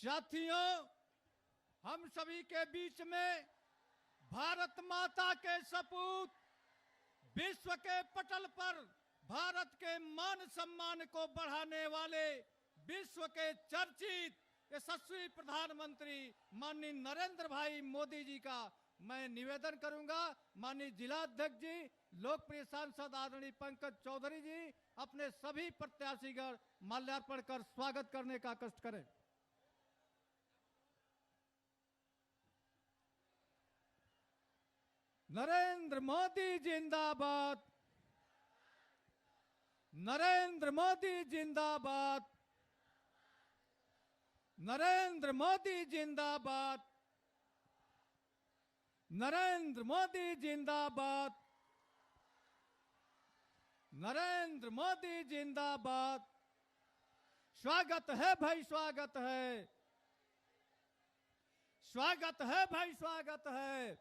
साथियों, हम सभी के बीच में भारत माता के सपूत विश्व के पटल पर भारत के मान सम्मान को बढ़ाने वाले विश्व के चर्चित यशस्वी प्रधानमंत्री माननीय नरेंद्र भाई मोदी जी का मैं निवेदन करूंगा। माननीय जिलाध्यक्ष जी, लोकप्रिय सांसद आदरणीय पंकज चौधरी जी अपने सभी प्रत्याशीगण माल्यार्पण कर स्वागत करने का कष्ट करें। नरेंद्र मोदी जिंदाबाद, नरेंद्र मोदी जिंदाबाद, नरेंद्र मोदी जिंदाबाद, नरेंद्र मोदी जिंदाबाद, नरेंद्र मोदी जिंदाबाद। स्वागत है भाई, स्वागत है, स्वागत है भाई, स्वागत है।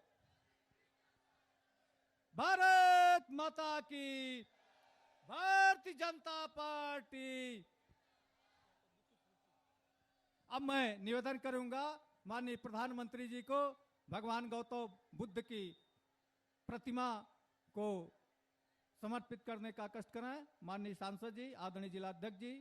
भारत माता की, भारतीय जनता पार्टी। अब मैं निवेदन करूंगा माननीय प्रधानमंत्री जी को भगवान गौतम बुद्ध की प्रतिमा को समर्पित करने का कष्ट करें। माननीय सांसद जी, आदरणीय जिलाध्यक्ष जी।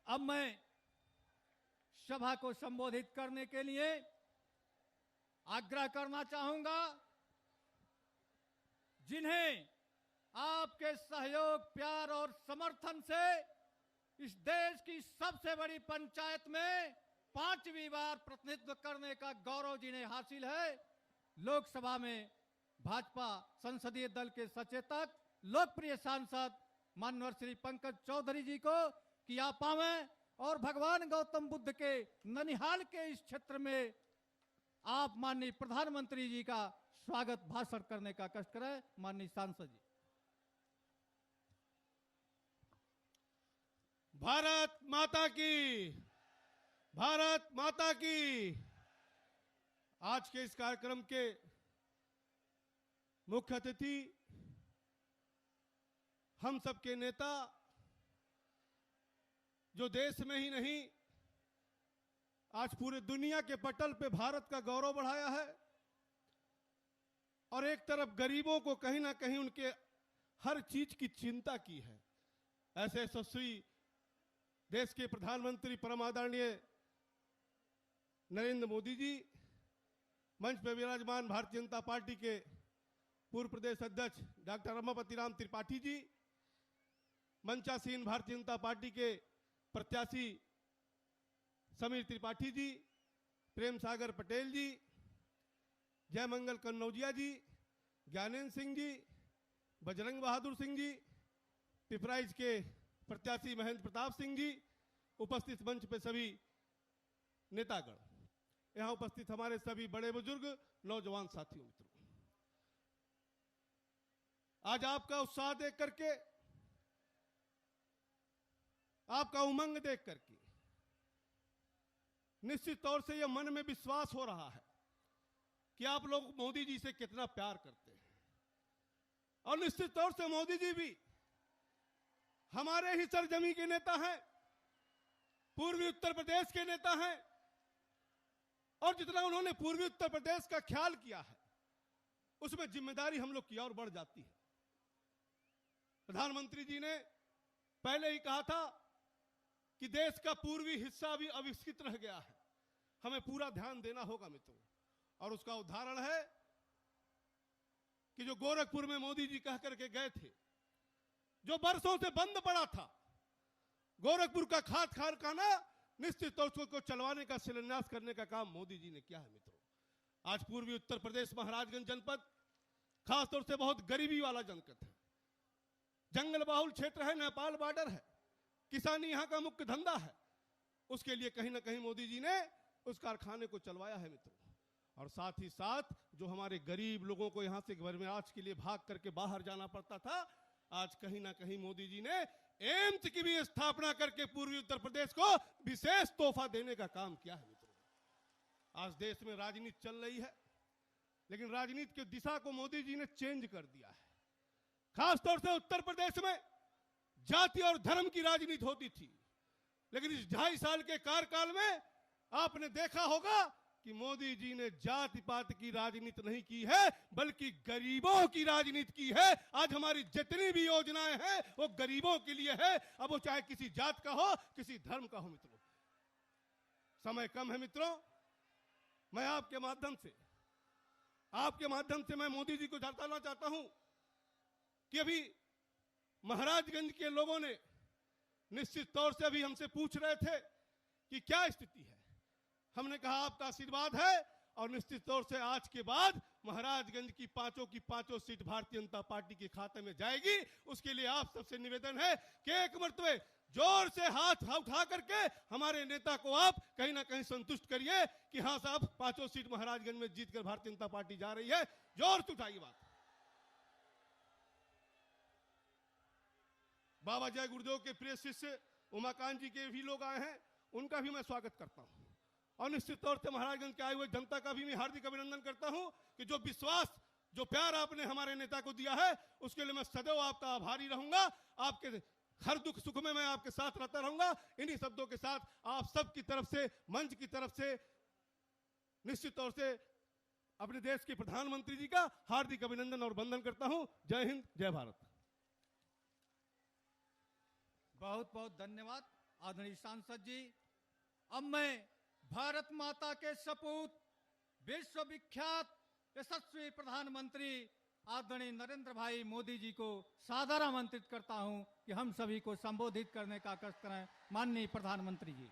अब मैं सभा को संबोधित करने के लिए आग्रह करना चाहूंगा, जिन्हें आपके सहयोग, प्यार और समर्थन से इस देश की सबसे बड़ी पंचायत में 5वीं बार प्रतिनिधित्व करने का गौरव जिन्हें हासिल है, लोकसभा में भाजपा संसदीय दल के सचेतक लोकप्रिय सांसद माननीय श्री पंकज चौधरी जी को किया पावे और भगवान गौतम बुद्ध के ननिहाल के इस क्षेत्र में आप माननीय प्रधानमंत्री जी का स्वागत भाषण करने का कष्ट करें। माननीय सांसद जी। भारत माता की, भारत माता की। आज के इस कार्यक्रम के मुख्य अतिथि हम सबके नेता, जो देश में ही नहीं आज पूरे दुनिया के पटल पे भारत का गौरव बढ़ाया है और एक तरफ गरीबों को कहीं ना कहीं उनके हर चीज की चिंता की है, ऐसे यशस्वी देश के प्रधानमंत्री परम आदरणीय नरेंद्र मोदी जी, मंच पर विराजमान भारतीय जनता पार्टी के पूर्व प्रदेश अध्यक्ष डॉक्टर रमापति राम त्रिपाठी जी, मंचासीन भारतीय जनता पार्टी के प्रत्याशी समीर त्रिपाठी जी, प्रेम सागर पटेल जी, जयमंगल कन्नौजिया जी, ज्ञानेन्द्र सिंह जी, बजरंग बहादुर सिंह जी, पिपराइच के प्रत्याशी महेंद्र प्रताप सिंह जी, उपस्थित मंच पे सभी नेतागण, यहां उपस्थित हमारे सभी बड़े बुजुर्ग, नौजवान साथियों, मित्रों, आज आपका उत्साह देख करके, आपका उमंग देख करके निश्चित तौर से यह मन में विश्वास हो रहा है कि आप लोग मोदी जी से कितना प्यार करते हैं और निश्चित तौर से मोदी जी भी हमारे ही सरजमी के नेता हैं, पूर्वी उत्तर प्रदेश के नेता हैं और जितना उन्होंने पूर्वी उत्तर प्रदेश का ख्याल किया है उसमें जिम्मेदारी हम लोग की और बढ़ जाती है। प्रधानमंत्री जी ने पहले ही कहा था कि देश का पूर्वी हिस्सा अभी अविकसित रह गया है, हमें पूरा ध्यान देना होगा मित्रों, और उसका उदाहरण है कि जो गोरखपुर में मोदी जी कह करके गए थे, जो बरसों से बंद पड़ा था, गोरखपुर का खाद कारखाना निश्चित तौर से उसको चलवाने का शिलान्यास करने का काम मोदी जी ने किया है मित्रों। आज पूर्वी उत्तर प्रदेश महाराजगंज जनपद खासतौर से बहुत गरीबी वाला जनपद है, जंगल बहुल क्षेत्र है, नेपाल बॉर्डर है, किसानी यहां का मुख्य धंधा है, उसके लिए कहीं ना कहीं मोदी जी ने उस कारखाने को चलवाया है मित्रों। और साथ ही साथ जो हमारे गरीब लोगों को यहां से आज के लिए भाग करके बाहर जाना पड़ता था, आज कहीं ना कहीं मोदी जी ने एम्स की भी स्थापना करके पूर्वी उत्तर प्रदेश को विशेष तोहफा देने का काम किया है मित्रों। आज देश में राजनीति चल रही है, लेकिन राजनीति की दिशा को मोदी जी ने चेंज कर दिया है। खासतौर से उत्तर प्रदेश में जाति और धर्म की राजनीति होती थी। लेकिन इस 2.5 साल के कार्यकाल में आपने देखा होगा कि मोदी जी ने जाति पात की राजनीति नहीं की है, बल्कि गरीबों की राजनीति की है। आज हमारी जितनी भी योजनाएं हैं वो गरीबों के लिए है, अब वो चाहे किसी जात का हो, किसी धर्म का हो। मित्रों, समय कम है। मित्रों, मैं आपके माध्यम से मैं मोदी जी को बताना चाहता हूं कि अभी महाराजगंज के लोगों ने निश्चित तौर से अभी हमसे पूछ रहे थे कि क्या स्थिति है। हमने कहा आपका आशीर्वाद है और निश्चित तौर से आज के बाद महाराजगंज की पांचों सीट भारतीय जनता पार्टी के खाते में जाएगी। उसके लिए आप सबसे निवेदन है कि एक मर्तबे जोर से हाथ उठा करके हमारे नेता को आप कहीं ना कहीं संतुष्ट करिए कि हाँ साहब, 5 सीट महाराजगंज में जीतकर भारतीय जनता पार्टी जा रही है। जोर से उठाइए बात। बाबा जय गुरुदेव के प्रिय शिष्य उमाकांत जी के भी लोग आए हैं, उनका भी मैं स्वागत करता हूं और निश्चित तौर से महाराजगंज के आए हुए जनता का भी मैं हार्दिक अभिनंदन करता हूं कि जो विश्वास, जो प्यार आपने हमारे नेता को दिया है, उसके लिए मैं सदैव आपका आभारी रहूंगा। आपके हर दुख सुख में मैं आपके साथ रहता रहूंगा। इन्हीं शब्दों के साथ आप सब की तरफ से, मंच की तरफ से निश्चित तौर से अपने देश के प्रधानमंत्री जी का हार्दिक अभिनंदन और वंदन करता हूं। जय हिंद, जय भारत। बहुत बहुत धन्यवाद आदरणीय सांसद जी। अब मैं भारत माता के सपूत, विश्वविख्यात यशस्वी प्रधानमंत्री आदरणीय नरेंद्र भाई मोदी जी को सादर आमंत्रित करता हूं कि हम सभी को संबोधित करने का कष्ट करें। माननीय प्रधानमंत्री जी।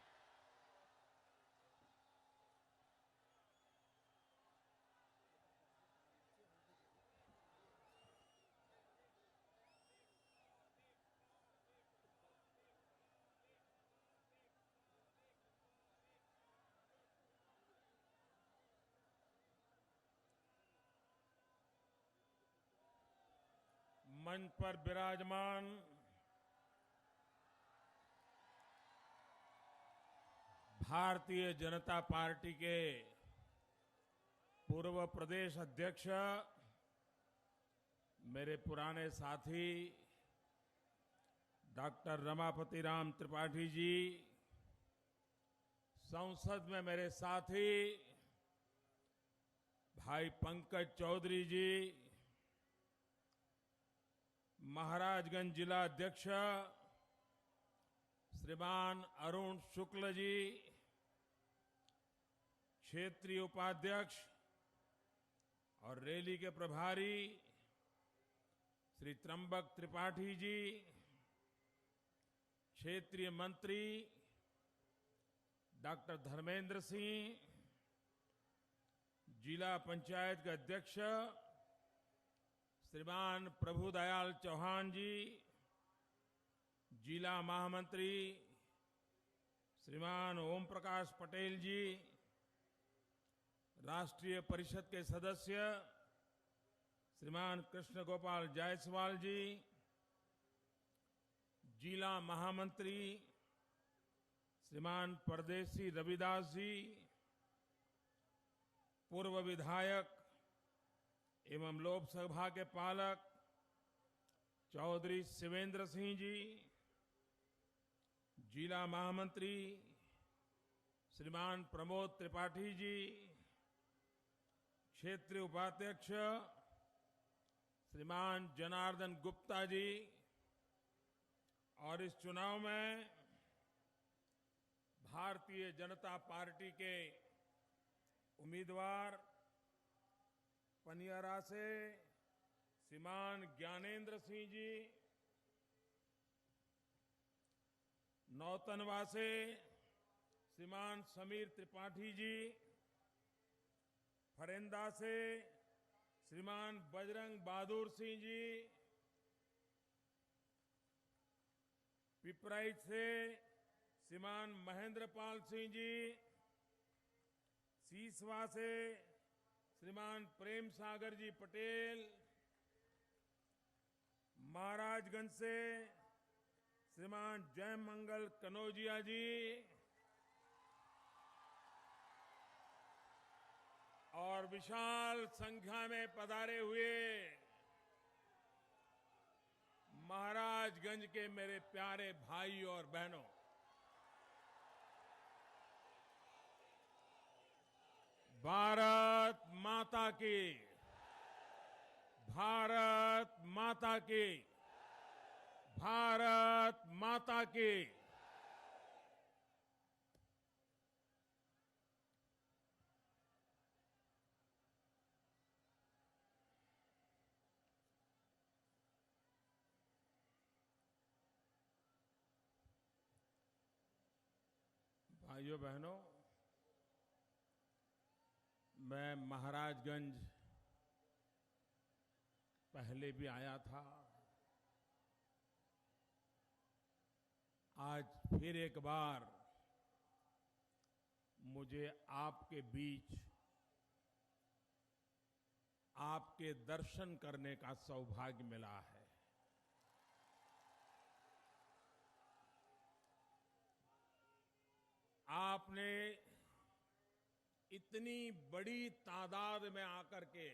मंच पर विराजमान भारतीय जनता पार्टी के पूर्व प्रदेश अध्यक्ष, मेरे पुराने साथी डॉक्टर रमापति राम त्रिपाठी जी, संसद में मेरे साथी भाई पंकज चौधरी जी, महाराजगंज जिला अध्यक्ष श्रीमान अरुण शुक्ल जी, क्षेत्रीय उपाध्यक्ष और रैली के प्रभारी श्री त्र्यंबक त्रिपाठी जी, क्षेत्रीय मंत्री डॉक्टर धर्मेंद्र सिंह, जिला पंचायत के अध्यक्ष श्रीमान प्रभुदयाल चौहान जी, जिला महामंत्री श्रीमान ओम प्रकाश पटेल जी, राष्ट्रीय परिषद के सदस्य श्रीमान कृष्ण गोपाल जायसवाल जी, जिला महामंत्री श्रीमान परदेसी रविदास जी, पूर्व विधायक एवं लोकसभा के पालक चौधरी शिवेंद्र सिंह जी, जिला महामंत्री श्रीमान प्रमोद त्रिपाठी जी, क्षेत्रीय उपाध्यक्ष श्रीमान जनार्दन गुप्ता जी, और इस चुनाव में भारतीय जनता पार्टी के उम्मीदवार पनियारा से श्रीमान ज्ञानेंद्र सिंह जी, नौतनवा से श्रीमान समीर त्रिपाठी जी, फरेंदा से श्रीमान बजरंग बहादुर सिंह जी, पिपराइच से श्रीमान महेंद्र पाल सिंह जी, सीसवा से श्रीमान प्रेम सागर जी पटेल, महाराजगंज से श्रीमान जय मंगल कनौजिया जी, और विशाल संख्या में पधारे हुए महाराजगंज के मेरे प्यारे भाई और बहनों, भारत माता की, भारत माता की, भारत माता की। भाइयों बहनों, मैं महाराजगंज पहले भी आया था, आज फिर एक बार मुझे आपके बीच आपके दर्शन करने का सौभाग्य मिला है। आपने इतनी बड़ी तादाद में आकर के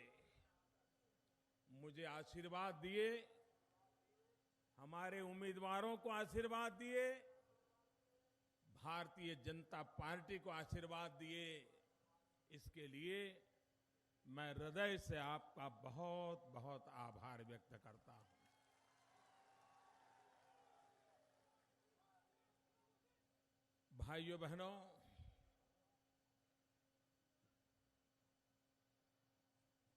मुझे आशीर्वाद दिए, हमारे उम्मीदवारों को आशीर्वाद दिए, भारतीय जनता पार्टी को आशीर्वाद दिए, इसके लिए मैं हृदय से आपका बहुत बहुत आभार व्यक्त करता हूं। भाइयों बहनों,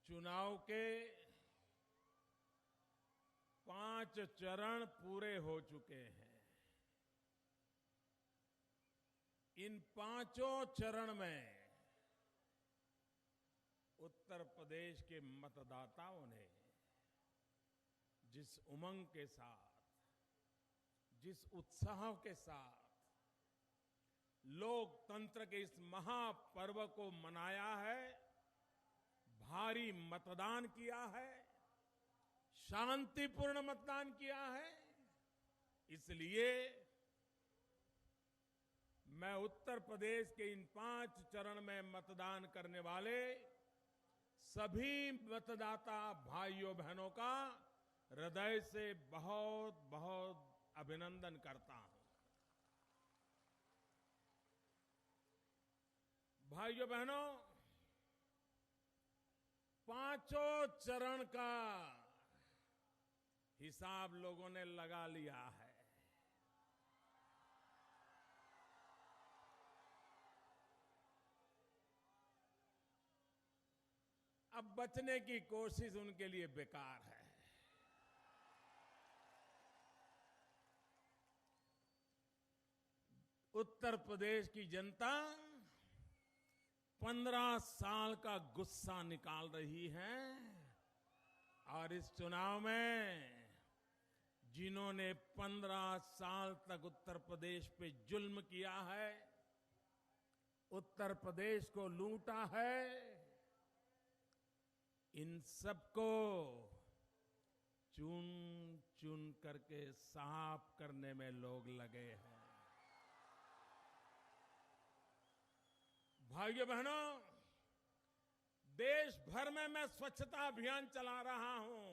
चुनाव के 5 चरण पूरे हो चुके हैं। इन 5 चरण में उत्तर प्रदेश के मतदाताओं ने जिस उमंग के साथ, जिस उत्साह के साथ लोकतंत्र के इस महापर्व को मनाया है, भारी मतदान किया है, शांतिपूर्ण मतदान किया है, इसलिए मैं उत्तर प्रदेश के इन 5 चरण में मतदान करने वाले सभी मतदाता भाइयों बहनों का हृदय से बहुत बहुत अभिनंदन करता हूं। भाइयों बहनों, 5 चरण का हिसाब लोगों ने लगा लिया है। अब बचने की कोशिश उनके लिए बेकार है। उत्तर प्रदेश की जनता 15 साल का गुस्सा निकाल रही है और इस चुनाव में जिन्होंने 15 साल तक उत्तर प्रदेश पे जुल्म किया है, उत्तर प्रदेश को लूटा है, इन सबको चुन चुन करके साफ करने में लोग लगे हैं। भाइयों बहनों, देश भर में मैं स्वच्छता अभियान चला रहा हूं,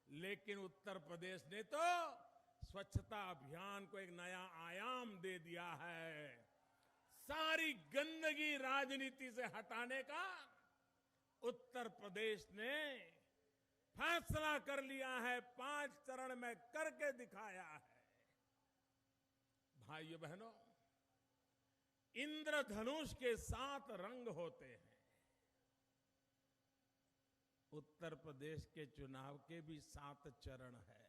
लेकिन उत्तर प्रदेश ने तो स्वच्छता अभियान को एक नया आयाम दे दिया है। सारी गंदगी राजनीति से हटाने का उत्तर प्रदेश ने फैसला कर लिया है, 5 चरण में करके दिखाया है। भाइयों बहनों, इंद्रधनुष के 7 रंग होते हैं। उत्तर प्रदेश के चुनाव के भी 7 चरण है।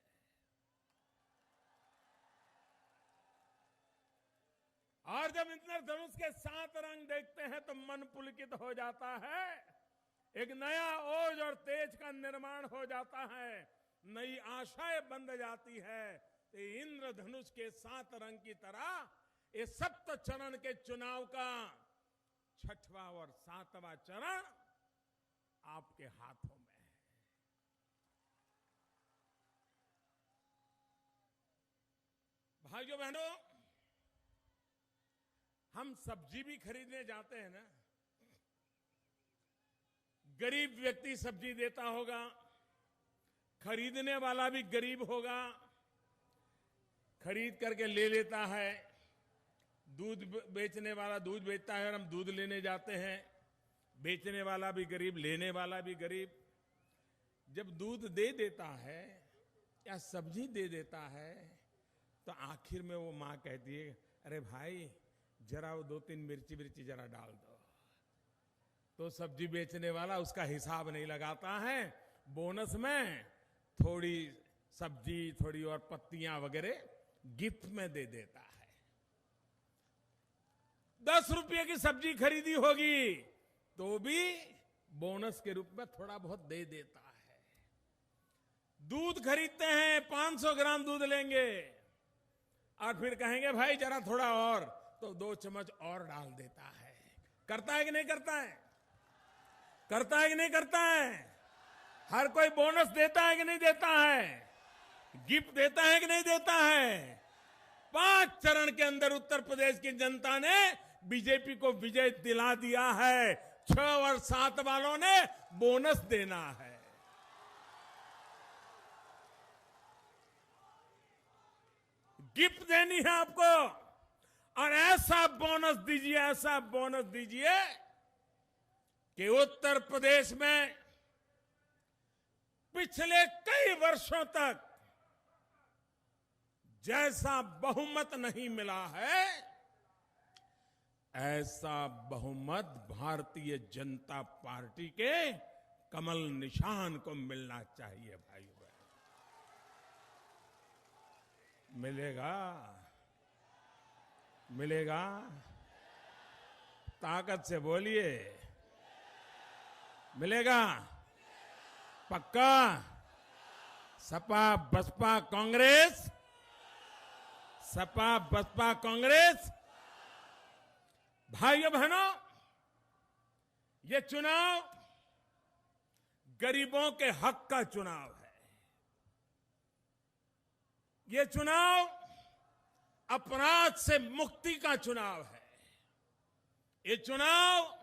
और जब इंद्रधनुष के 7 रंग देखते हैं तो मन पुलकित हो जाता है, एक नया ओज और तेज का निर्माण हो जाता है, नई आशाएं बंध जाती है। तो इंद्रधनुष के 7 रंग की तरह ये 7 चरण के चुनाव का 6वां और 7वां चरण आपके हाथों में है। भाइयों बहनों, हम सब्जी भी खरीदने जाते हैं ना, गरीब व्यक्ति सब्जी देता होगा, खरीदने वाला भी गरीब होगा, खरीद करके ले लेता है। दूध बेचने वाला दूध बेचता है और हम दूध लेने जाते हैं, बेचने वाला भी गरीब, लेने वाला भी गरीब। जब दूध दे देता है या सब्जी दे देता है तो आखिर में वो मां कहती है, अरे भाई जरा वो 2-3 मिर्ची जरा डाल दो। तो सब्जी बेचने वाला उसका हिसाब नहीं लगाता है, बोनस में थोड़ी सब्जी, थोड़ी और पत्तियां वगैरह गिफ्ट में दे देता है। 10 रुपये की सब्जी खरीदी होगी तो भी बोनस के रूप में थोड़ा बहुत दे देता है। दूध खरीदते हैं, 500 ग्राम दूध लेंगे और फिर कहेंगे भाई जरा थोड़ा और, तो 2 चम्मच और डाल देता है। करता है कि नहीं करता है? करता है कि नहीं करता है? हर कोई बोनस देता है कि नहीं देता है? गिफ्ट देता है कि नहीं देता है? 5 चरण के अंदर उत्तर प्रदेश की जनता ने बीजेपी को विजय दिला दिया है। 6 और 7 वालों ने बोनस देना है। गिफ्ट देनी है आपको और ऐसा बोनस दीजिए, ऐसा बोनस दीजिए कि उत्तर प्रदेश में पिछले कई वर्षों तक जैसा बहुमत नहीं मिला है, ऐसा बहुमत भारतीय जनता पार्टी के कमल निशान को मिलना चाहिए भाइयों। मिलेगा, मिलेगा, ताकत से बोलिए, मिलेगा पक्का? सपा बसपा कांग्रेस, सपा बसपा कांग्रेस। भाइयों बहनों, ये चुनाव गरीबों के हक का चुनाव है। ये चुनाव अपराध से मुक्ति का चुनाव है। ये चुनाव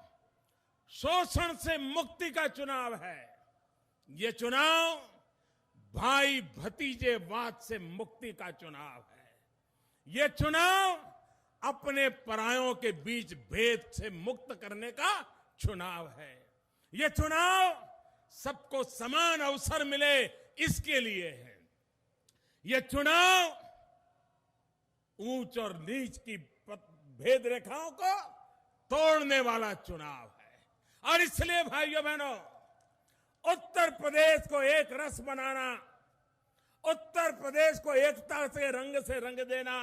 शोषण से मुक्ति का चुनाव है। ये चुनाव भाई भतीजेवाद से मुक्ति का चुनाव है। ये चुनाव अपने परायों के बीच भेद से मुक्त करने का चुनाव है। ये चुनाव सबको समान अवसर मिले इसके लिए है। ये चुनाव ऊंच और नीच की भेद रेखाओं को तोड़ने वाला चुनाव है। और इसलिए भाइयों बहनों, उत्तर प्रदेश को एक रस बनाना, उत्तर प्रदेश को एकता से रंग देना,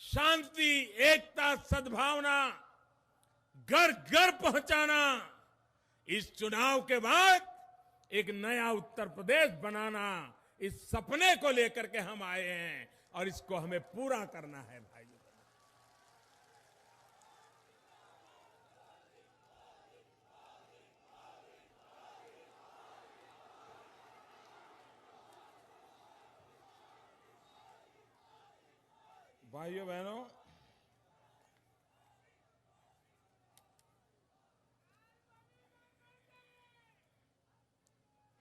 शांति, एकता, सद्भावना घर घर पहुंचाना, इस चुनाव के बाद एक नया उत्तर प्रदेश बनाना, इस सपने को लेकर के हम आए हैं और इसको हमें पूरा करना है भाइयों। भाइयों बहनों,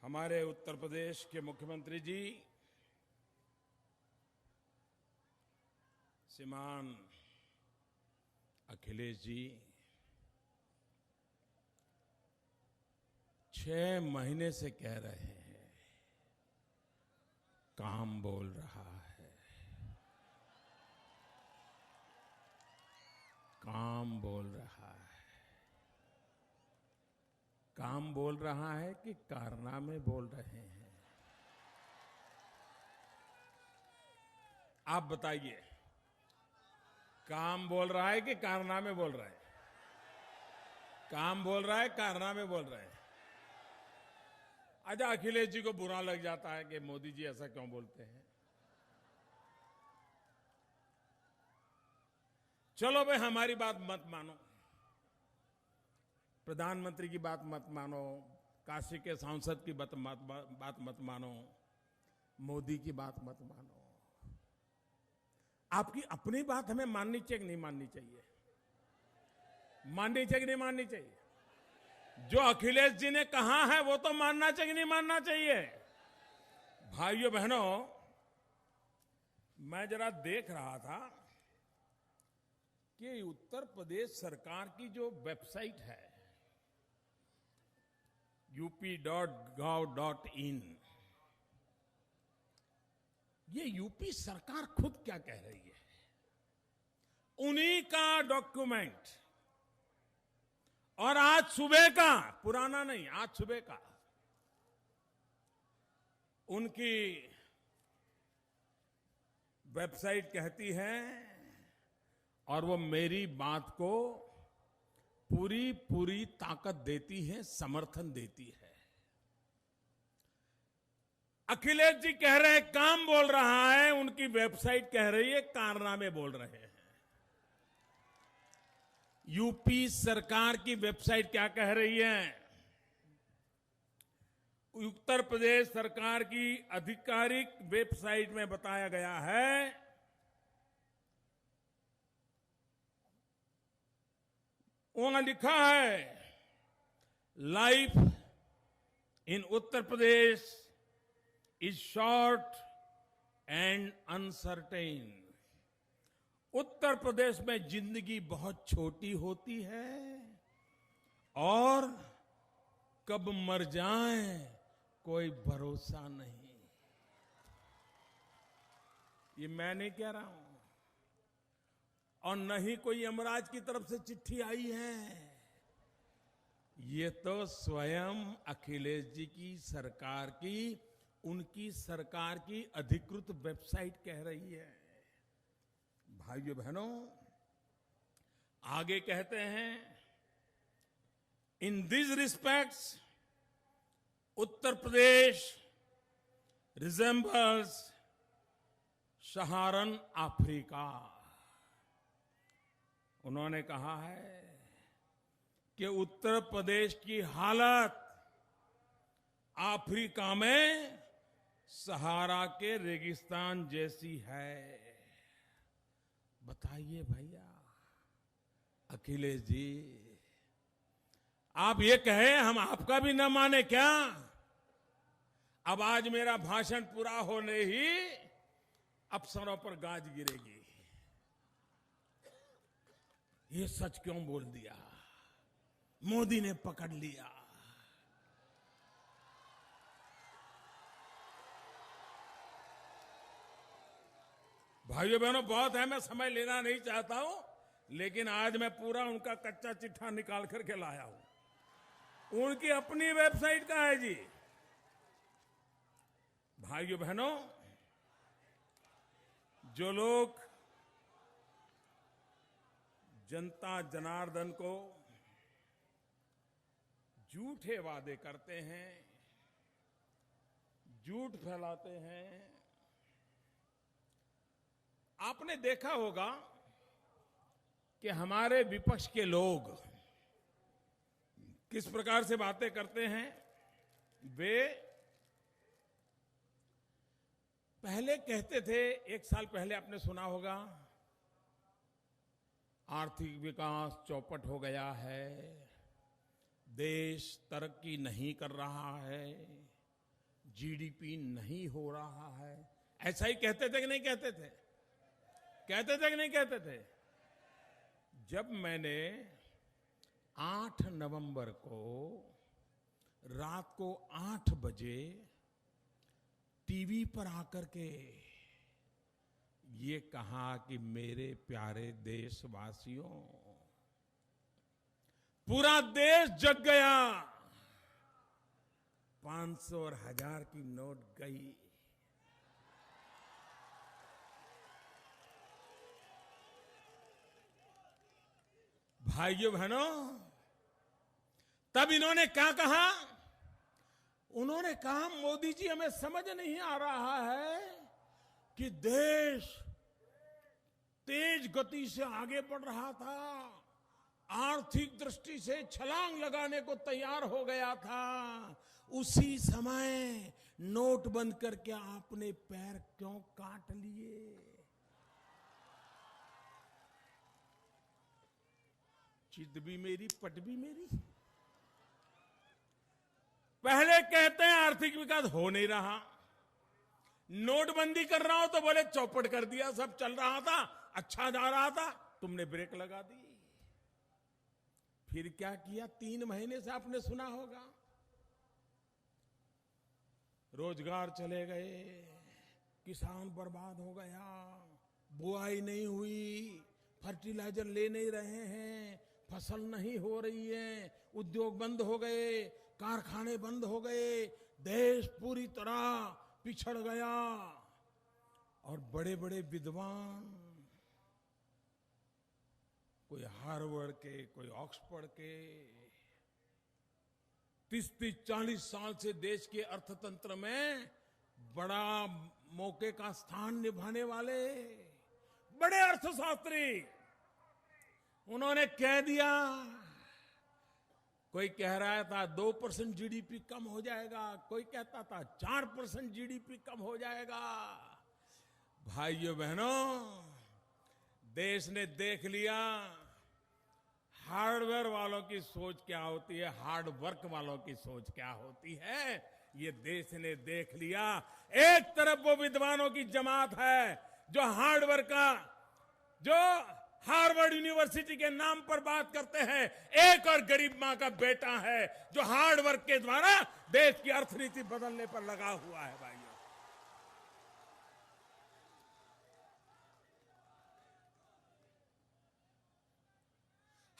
हमारे उत्तर प्रदेश के मुख्यमंत्री जी श्रीमान अखिलेश जी 6 महीने से कह रहे हैं काम बोल रहा है, काम बोल रहा है। काम बोल रहा है कि कारनामे बोल रहे हैं? आप बताइए, काम बोल रहा है कि कारनामे बोल रहे हैं? काम बोल रहा है, कारनामे बोल रहे हैं। अच्छा, अखिलेश जी को बुरा लग जाता है कि मोदी जी ऐसा क्यों बोलते हैं। चलो भाई, हमारी बात मत मानो, प्रधानमंत्री की बात मत मानो, काशी के सांसद की बात मत मानो, मोदी की बात मत मानो। आपकी अपनी बात हमें माननी चाहिए कि नहीं माननी चाहिए? माननी चाहिए कि नहीं माननी चाहिए? जो अखिलेश जी ने कहा है वो तो मानना चाहिए कि नहीं मानना चाहिए? भाइयों बहनों, मैं जरा देख रहा था कि उत्तर प्रदेश सरकार की जो वेबसाइट है up.gov.in, ये यूपी सरकार खुद क्या कह रही है। उन्हीं का डॉक्यूमेंट, और आज सुबह का, पुराना नहीं, आज सुबह का, उनकी वेबसाइट कहती है, और वो मेरी बात को पूरी पूरी ताकत देती है, समर्थन देती है। अखिलेश जी कह रहे हैं काम बोल रहा है, उनकी वेबसाइट कह रही है कारनामे बोल रहे हैं। यूपी सरकार की वेबसाइट क्या कह रही है? उत्तर प्रदेश सरकार की आधिकारिक वेबसाइट में बताया गया है, वहां लिखा है, life in Uttar Pradesh is short and uncertain. Uttar Pradesh में जिंदगी बहुत छोटी होती है और कब मर जाए कोई भरोसा नहीं। ये मैं नहीं कह रहा हूं, और न ही कोई यमराज की तरफ से चिट्ठी आई है। ये तो स्वयं अखिलेश जी की सरकार की, उनकी सरकार की अधिकृत वेबसाइट कह रही है। भाइयों बहनों, आगे कहते हैं, in this respects Uttar Pradesh resembles Saharan Africa. उन्होंने कहा है कि उत्तर प्रदेश की हालत अफ्रीका में सहारा के रेगिस्तान जैसी है। बताइए भैया अखिलेश जी, आप ये कहें हम आपका भी न माने क्या? अब आज मेरा भाषण पूरा होने ही अफसरों पर गाज गिरेगी। ये सच क्यों बोल दिया? मोदी ने पकड़ लिया। भाइयों बहनों, बहुत है, मैं समय लेना नहीं चाहता हूं, लेकिन आज मैं पूरा उनका कच्चा चिट्ठा निकाल करके लाया हूं। उनकी अपनी वेबसाइट का है जी। भाइयों बहनों, जो लोग जनता जनार्दन को झूठे वादे करते हैं, झूठ फैलाते हैं, आपने देखा होगा कि हमारे विपक्ष के लोग किस प्रकार से बातें करते हैं। वे पहले कहते थे, एक साल पहले आपने सुना होगा, आर्थिक विकास चौपट हो गया है, देश तरक्की नहीं कर रहा है, जीडीपी नहीं हो रहा है। ऐसा ही कहते थे कि नहीं कहते थे? कहते थे कि नहीं कहते थे? जब मैंने 8 नवंबर को रात को 8 बजे टीवी पर आकर के ये कहा कि मेरे प्यारे देशवासियों, पूरा देश जग गया, 500 और 1000 की नोट गई। भाइयों बहनों, तब इन्होंने क्या कहा? उन्होंने कहा, मोदी जी हमें समझ नहीं आ रहा है कि देश तेज गति से आगे बढ़ रहा था, आर्थिक दृष्टि से छलांग लगाने को तैयार हो गया था, उसी समय नोट बंद करके आपने पैर क्यों काट लिए? चित भी मेरी, पट भी मेरी। पहले कहते हैं आर्थिक विकास हो नहीं रहा, नोटबंदी कर रहा हूं तो बोले चौपट कर दिया, सब चल रहा था, अच्छा जा रहा था, तुमने ब्रेक लगा दी। फिर क्या किया? 3 महीने से आपने सुना होगा, रोजगार चले गए, किसान बर्बाद हो गया, बुआई नहीं हुई, फर्टिलाइजर ले नहीं रहे हैं, फसल नहीं हो रही है, उद्योग बंद हो गए, कारखाने बंद हो गए, देश पूरी तरह पिछड़ गया। और बड़े बड़े विद्वान, कोई हार्वर्ड के, कोई ऑक्सफोर्ड के, 30-40 साल से देश के अर्थतंत्र में बड़ा मौके का स्थान निभाने वाले बड़े अर्थशास्त्री, उन्होंने कह दिया, कोई कह रहा था 2% जीडीपी कम हो जाएगा, कोई कहता था 4% जीडीपी कम हो जाएगा। भाइयों बहनों, देश ने देख लिया हार्डवेयर वालों की सोच क्या होती है, हार्ड वर्क वालों की सोच क्या होती है, ये देश ने देख लिया। एक तरफ वो विद्वानों की जमात है जो हार्डवर्क का, जो हार्वर्ड यूनिवर्सिटी के नाम पर बात करते हैं, एक और गरीब मां का बेटा है जो हार्डवर्क के द्वारा देश की अर्थनीति बदलने पर लगा हुआ है। भाइयों,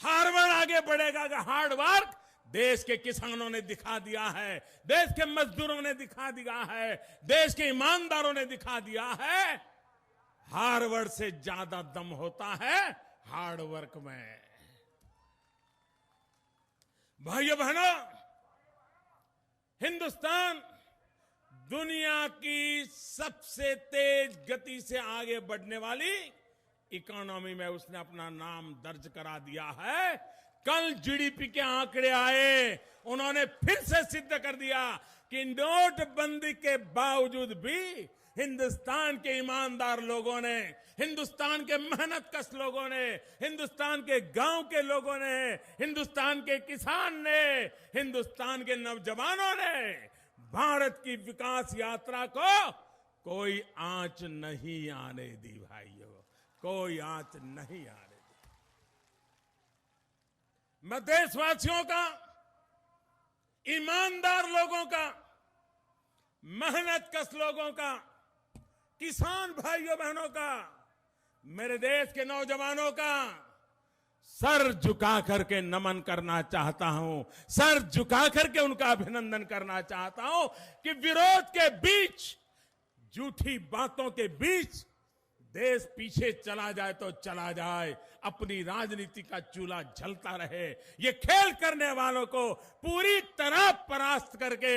हार्वर्ड आगे बढ़ेगा कि हार्डवर्क देश के किसानों ने दिखा दिया है, देश के मजदूरों ने दिखा दिया है, देश के ईमानदारों ने दिखा दिया है, हार्वर्ड से ज्यादा दम होता है हार्डवर्क में। भाइयों बहनों, हिंदुस्तान दुनिया की सबसे तेज गति से आगे बढ़ने वाली इकोनॉमी में उसने अपना नाम दर्ज करा दिया है। कल जीडीपी के आंकड़े आए, उन्होंने फिर से सिद्ध कर दिया कि नोटबंदी के बावजूद भी हिंदुस्तान के ईमानदार लोगों ने, हिंदुस्तान के मेहनतकश लोगों ने, हिंदुस्तान के गांव के लोगों ने, हिंदुस्तान के किसान ने, हिंदुस्तान के नौजवानों ने भारत की विकास यात्रा को कोई आंच नहीं आने दी। भाइयों, कोई आंच नहीं आने दी। मैं देशवासियों का, ईमानदार लोगों का, मेहनतकश लोगों का, किसान भाइयों बहनों का, मेरे देश के नौजवानों का सर झुका करके नमन करना चाहता हूं, सर झुका करके उनका अभिनंदन करना चाहता हूं कि विरोध के बीच, झूठी बातों के बीच देश पीछे चला जाए तो चला जाए, अपनी राजनीति का चूल्हा जलता रहे। ये खेल करने वालों को पूरी तरह परास्त करके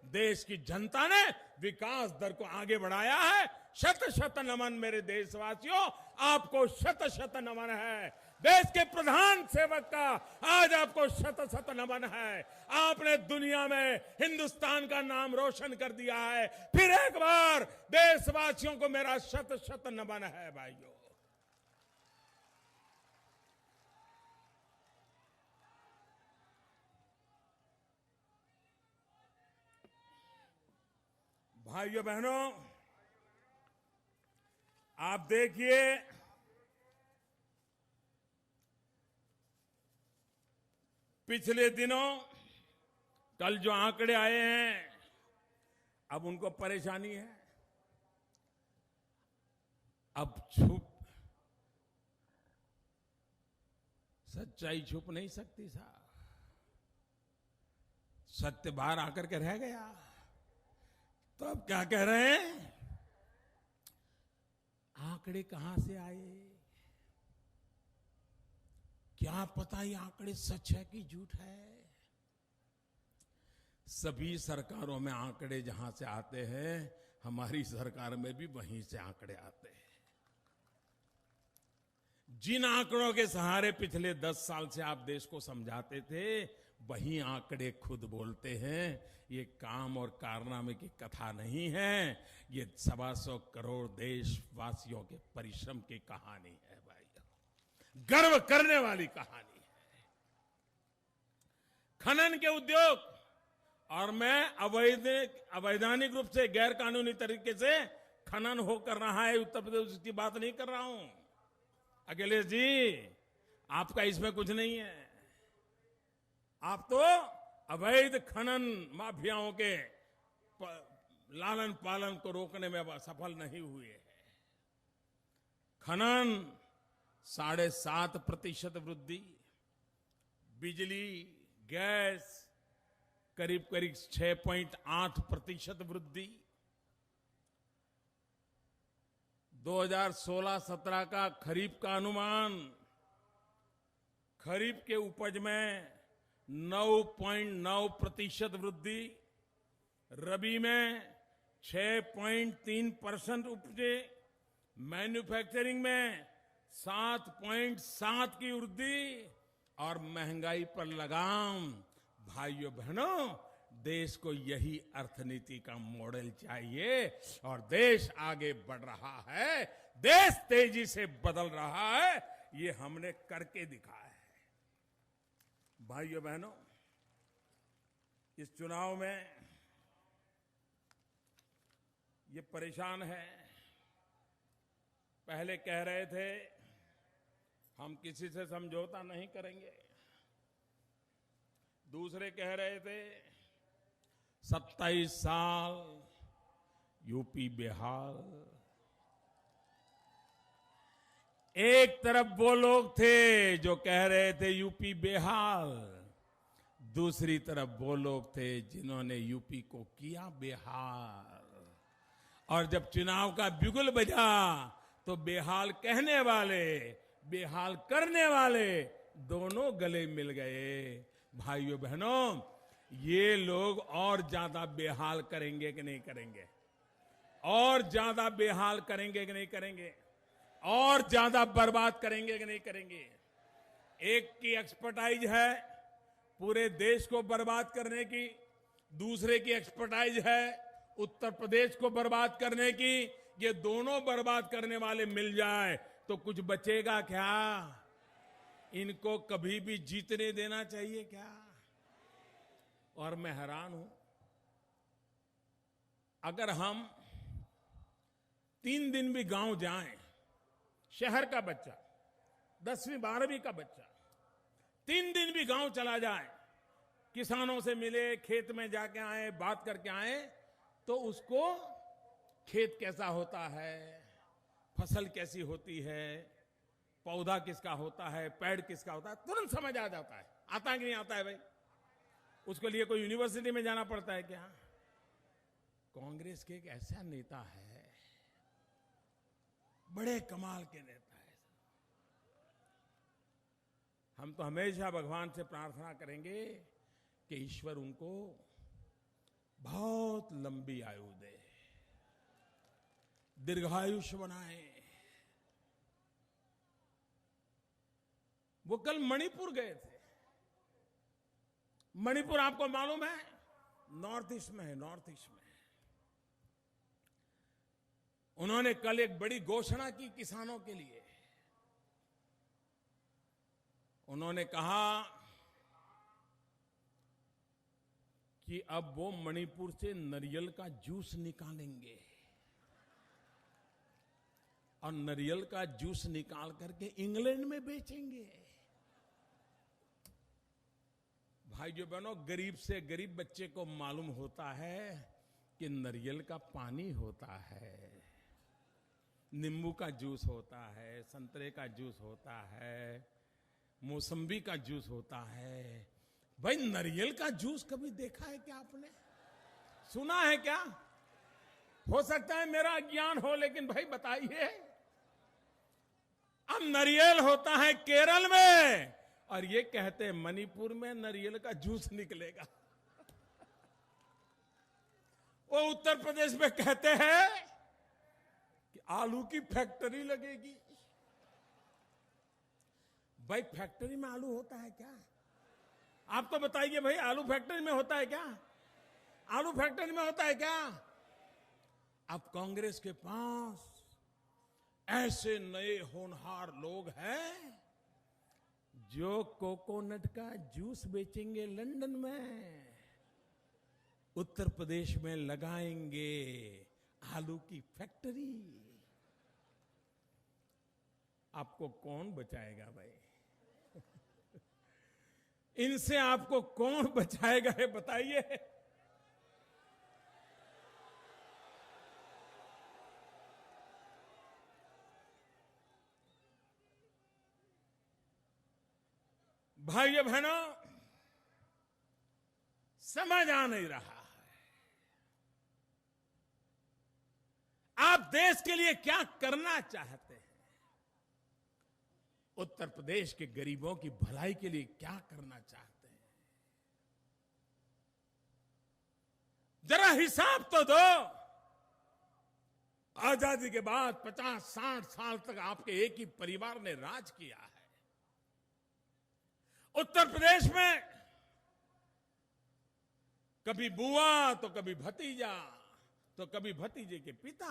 देश की जनता ने विकास दर को आगे बढ़ाया है। शत शत नमन मेरे देशवासियों, आपको शत शत नमन है। देश के प्रधान सेवक का आज आपको शत शत नमन है। आपने दुनिया में हिंदुस्तान का नाम रोशन कर दिया है। फिर एक बार देशवासियों को मेरा शत शत नमन है। भाइयों, भाइयों बहनों, आप देखिए, पिछले दिनों कल जो आंकड़े आए हैं, अब उनको परेशानी है। अब सच्चाई छुप नहीं सकती साहब, सत्य बाहर आकर के रह गया। तो अब क्या कह रहे हैं? आंकड़े कहां से आए? क्या पता ये आंकड़े सच है कि झूठ है। सभी सरकारों में आंकड़े जहां से आते हैं, हमारी सरकार में भी वहीं से आंकड़े आते हैं। जिन आंकड़ों के सहारे पिछले 10 साल से आप देश को समझाते थे, वही आंकड़े खुद बोलते हैं। ये काम और कारनामे की कथा नहीं है, ये 125 करोड़ देशवासियों के परिश्रम की कहानी है। भाई, गर्व करने वाली कहानी है। खनन के उद्योग और मैं अवैधानिक रूप से गैर कानूनी तरीके से खनन होकर रहा है उत्तर प्रदेश की बात नहीं कर रहा हूं। अखिलेश जी, आपका इसमें कुछ नहीं है। आप तो अवैध खनन माफियाओं के लालन पालन को रोकने में सफल नहीं हुए हैं। खनन 7.5% वृद्धि, बिजली गैस करीब 6.8% वृद्धि, 2016-17 का खरीफ का अनुमान, खरीफ के उपज में 9.9% वृद्धि, रबी में 6.3% उपजे, मैन्युफैक्चरिंग में 7.7 की वृद्धि और महंगाई पर लगाम। भाइयों बहनों, देश को यही अर्थनीति का मॉडल चाहिए और देश आगे बढ़ रहा है, देश तेजी से बदल रहा है, ये हमने करके दिखाया है। भाइयों बहनों, इस चुनाव में ये परेशान है। पहले कह रहे थे हम किसी से समझौता नहीं करेंगे, दूसरे कह रहे थे 27 साल यूपी बेहाल। एक तरफ वो लोग थे जो कह रहे थे यूपी बेहाल, दूसरी तरफ वो लोग थे जिन्होंने यूपी को किया बेहाल। और जब चुनाव का बिगुल बजा तो बेहाल कहने वाले, बेहाल करने वाले दोनों गले मिल गए। भाइयों बहनों, ये लोग और ज्यादा बेहाल करेंगे कि नहीं करेंगे? और ज्यादा बेहाल करेंगे कि नहीं करेंगे? और ज्यादा बर्बाद करेंगे कि नहीं करेंगे? एक की एक्सपर्टाइज है पूरे देश को बर्बाद करने की, दूसरे की एक्सपर्टाइज है उत्तर प्रदेश को बर्बाद करने की। ये दोनों बर्बाद करने वाले मिल जाए तो कुछ बचेगा क्या? इनको कभी भी जीतने देना चाहिए क्या? और मैं हैरान हूं, अगर हम 3 दिन भी गांव जाएं, शहर का बच्चा, 10वीं 12वीं का बच्चा 3 दिन भी गांव चला जाए, किसानों से मिले, खेत में जाके आए, बात करके आए, तो उसको खेत कैसा होता है, फसल कैसी होती है, पौधा किसका होता है, पेड़ किसका होता है, तुरंत समझ आ जाता है। आता है कि नहीं आता है भाई? उसके लिए कोई यूनिवर्सिटी में जाना पड़ता है क्या? कांग्रेस के एक ऐसा नेता है, बड़े कमाल के नेता है। हम तो हमेशा भगवान से प्रार्थना करेंगे कि ईश्वर उनको बहुत लंबी आयु दे, दीर्घायुष्य बनाए। वो कल मणिपुर गए थे। मणिपुर आपको मालूम है नॉर्थ ईस्ट में है, नॉर्थ ईस्ट में है। उन्होंने कल एक बड़ी घोषणा की किसानों के लिए। उन्होंने कहा कि अब वो मणिपुर से नारियल का जूस निकालेंगे और नारियल का जूस निकाल करके इंग्लैंड में बेचेंगे। भाइयों बहनों, गरीब से गरीब बच्चे को मालूम होता है कि नारियल का पानी होता है, नींबू का जूस होता है, संतरे का जूस होता है, मौसम्बी का जूस होता है। भाई, नारियल का जूस कभी देखा है क्या आपने? सुना है क्या? हो सकता है मेरा अज्ञान हो, लेकिन भाई बताइए। अब नारियल होता है केरल में और ये कहते हैं मणिपुर में नारियल का जूस निकलेगा। वो उत्तर प्रदेश में कहते हैं कि आलू की फैक्ट्री लगेगी। भाई, फैक्ट्री में आलू होता है क्या? आप तो बताइए भाई, आलू फैक्ट्री में होता है क्या? आलू फैक्ट्री में होता है क्या? अब कांग्रेस के पास ऐसे नए होनहार लोग हैं जो कोकोनट का जूस बेचेंगे लंदन में। उत्तर प्रदेश में लगाएंगे आलू की फैक्ट्री। आपको कौन बचाएगा भाई? इनसे आपको कौन बचाएगा है बताइए। भाइयों बहनों, समझ आ नहीं रहा है आप देश के लिए क्या करना चाहते हैं। उत्तर प्रदेश के गरीबों की भलाई के लिए क्या करना चाहते हैं, जरा हिसाब तो दो। आजादी के बाद 50-60 साल तक आपके एक ही परिवार ने राज किया है। उत्तर प्रदेश में कभी बुआ तो कभी भतीजा तो कभी भतीजे के पिता,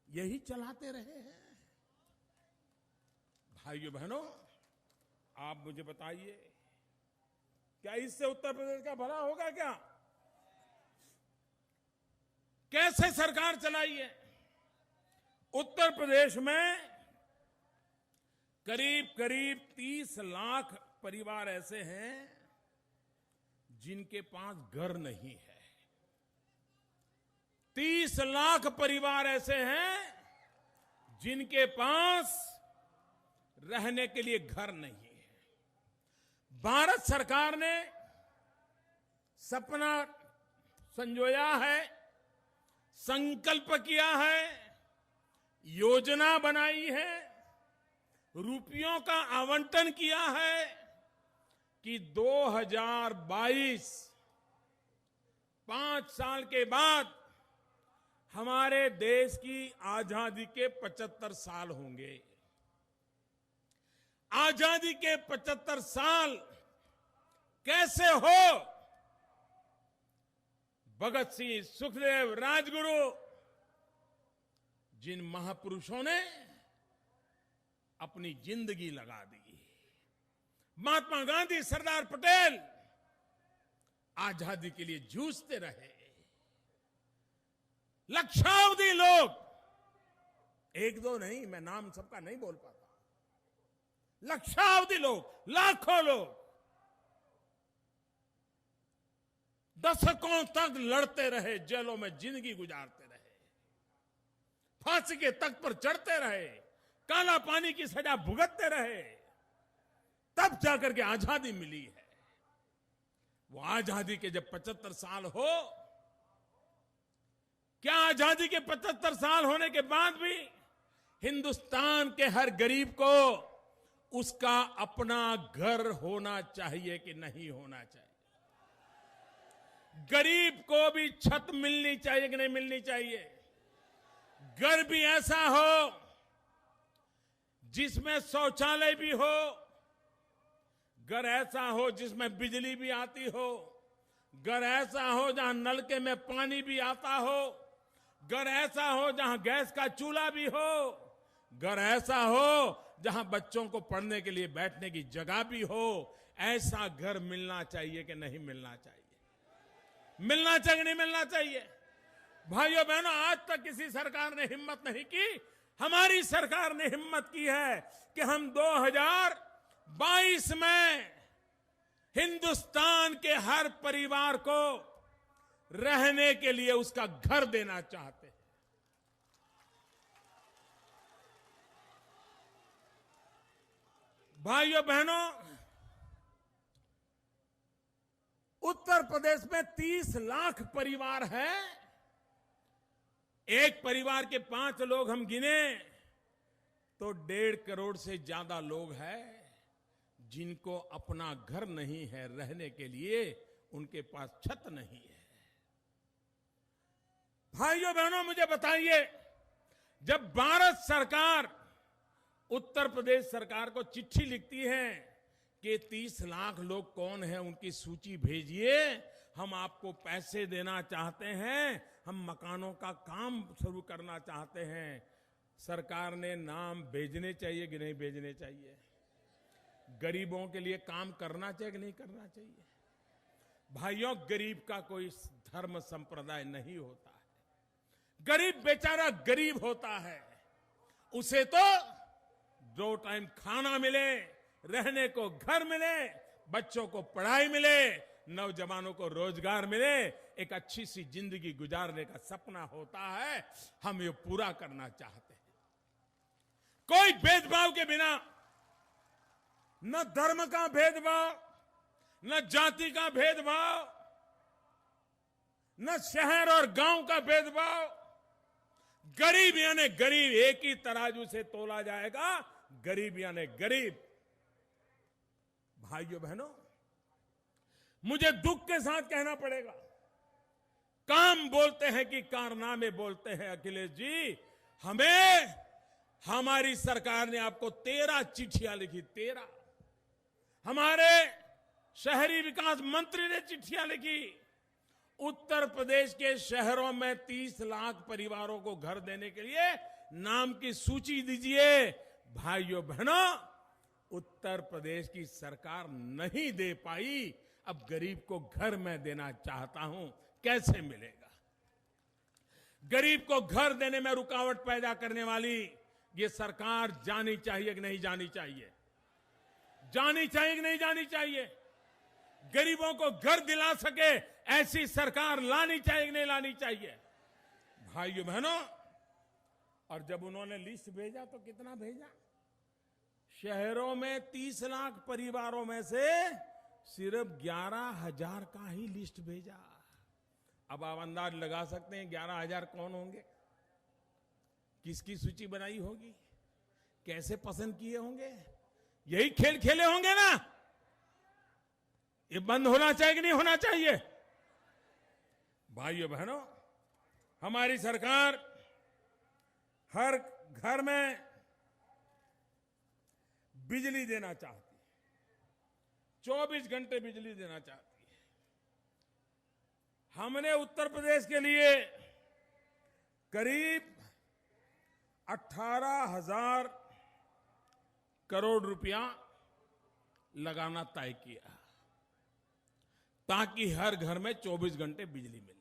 यही चलाते रहे हैं। भाइयों बहनों, आप मुझे बताइए, क्या इससे उत्तर प्रदेश का भला होगा? क्या कैसे सरकार चलाई है? उत्तर प्रदेश में करीब करीब 30 लाख परिवार ऐसे हैं जिनके पास घर नहीं है। 30 लाख परिवार ऐसे हैं जिनके पास रहने के लिए घर नहीं है। भारत सरकार ने सपना संजोया है, संकल्प किया है, योजना बनाई है, रुपयों का आवंटन किया है कि 2022 5 साल के बाद हमारे देश की आजादी के 75 साल होंगे। आजादी के 75 साल कैसे हो? भगत सिंह, सुखदेव, राजगुरु, जिन महापुरुषों ने अपनी जिंदगी लगा दी। महात्मा गांधी, सरदार पटेल आजादी के लिए जूझते रहे। लक्षावधि लोग, एक दो नहीं, मैं नाम सबका नहीं बोल पाता, लक्षावधि लोग, लाखों लोग दशकों तक लड़ते रहे, जेलों में जिंदगी गुजारते रहे, फांसी के तख्त पर चढ़ते रहे, काला पानी की सजा भुगतते रहे, तब जाकर के आजादी मिली है। वो आजादी के जब 75 साल हो, क्या आजादी के 75 साल होने के बाद भी हिंदुस्तान के हर गरीब को उसका अपना घर होना चाहिए कि नहीं होना चाहिए? गरीब को भी छत मिलनी चाहिए कि नहीं मिलनी चाहिए? घर भी ऐसा हो जिसमें शौचालय भी हो, घर ऐसा हो जिसमें बिजली भी आती हो, घर ऐसा हो जहां नलके में पानी भी आता हो, घर ऐसा हो जहां गैस का चूल्हा भी हो, घर ऐसा हो जहां बच्चों को पढ़ने के लिए बैठने की जगह भी हो। ऐसा घर मिलना चाहिए कि नहीं मिलना चाहिए? मिलना चाहिए कि नहीं मिलना चाहिए? भाइयों बहनों, आज तक किसी सरकार ने हिम्मत नहीं की। हमारी सरकार ने हिम्मत की है कि हम 2022 में हिंदुस्तान के हर परिवार को रहने के लिए उसका घर देना चाहते हैं। भाइयों बहनों, उत्तर प्रदेश में 30 लाख परिवार है। एक परिवार के 5 लोग हम गिने तो 1.5 करोड़ से ज्यादा लोग हैं जिनको अपना घर नहीं है, रहने के लिए उनके पास छत नहीं है। भाइयों बहनों, मुझे बताइए, जब भारत सरकार उत्तर प्रदेश सरकार को चिट्ठी लिखती है कि 30 लाख लोग कौन है, उनकी सूची भेजिए, हम आपको पैसे देना चाहते हैं, हम मकानों का काम शुरू करना चाहते हैं, सरकार ने नाम भेजने चाहिए कि नहीं भेजने चाहिए? गरीबों के लिए काम करना चाहिए कि नहीं करना चाहिए? भाइयों, गरीब का कोई धर्म संप्रदाय नहीं होता है। गरीब बेचारा गरीब होता है, उसे तो 2 टाइम खाना मिले, रहने को घर मिले, बच्चों को पढ़ाई मिले, नौजवानों को रोजगार मिले, एक अच्छी सी जिंदगी गुजारने का सपना होता है। हम ये पूरा करना चाहते हैं। कोई भेदभाव के बिना, न धर्म का भेदभाव, न जाति का भेदभाव, न शहर और गांव का भेदभाव, गरीब यानी गरीब एक ही तराजू से तोला जाएगा। गरीब यानी गरीब। भाइयों बहनों, मुझे दुख के साथ कहना पड़ेगा, काम बोलते हैं कि कारनामे बोलते हैं। अखिलेश जी, हमें हमारी सरकार ने आपको 13 चिट्ठियां लिखी, 13। हमारे शहरी विकास मंत्री ने चिट्ठियां लिखी। उत्तर प्रदेश के शहरों में 30 लाख परिवारों को घर देने के लिए नाम की सूची दीजिए। भाइयों बहनों, उत्तर प्रदेश की सरकार नहीं दे पाई। अब गरीब को घर मैं देना चाहता हूं, कैसे मिलेगा? गरीब को घर देने में रुकावट पैदा करने वाली ये सरकार जानी चाहिए कि नहीं जानी चाहिए? जानी चाहिए कि नहीं जानी चाहिए? गरीबों को घर दिला सके ऐसी सरकार लानी चाहिए कि नहीं लानी चाहिए? भाइयों बहनों, और जब उन्होंने लिस्ट भेजा तो कितना भेजा? शहरों में 30 लाख परिवारों में से सिर्फ 11,000 का ही लिस्ट भेजा। अब आप अंदाज लगा सकते हैं 11,000 कौन होंगे, किसकी सूची बनाई होगी, कैसे पसंद किए होंगे? यही खेल खेले होंगे ना। ये बंद होना चाहिए कि नहीं होना चाहिए? भाइयों बहनों, हमारी सरकार हर घर में बिजली देना चाहती है, 24 घंटे बिजली देना चाहती है। हमने उत्तर प्रदेश के लिए करीब 18,000 करोड़ रुपया लगाना तय किया ताकि हर घर में 24 घंटे बिजली मिले।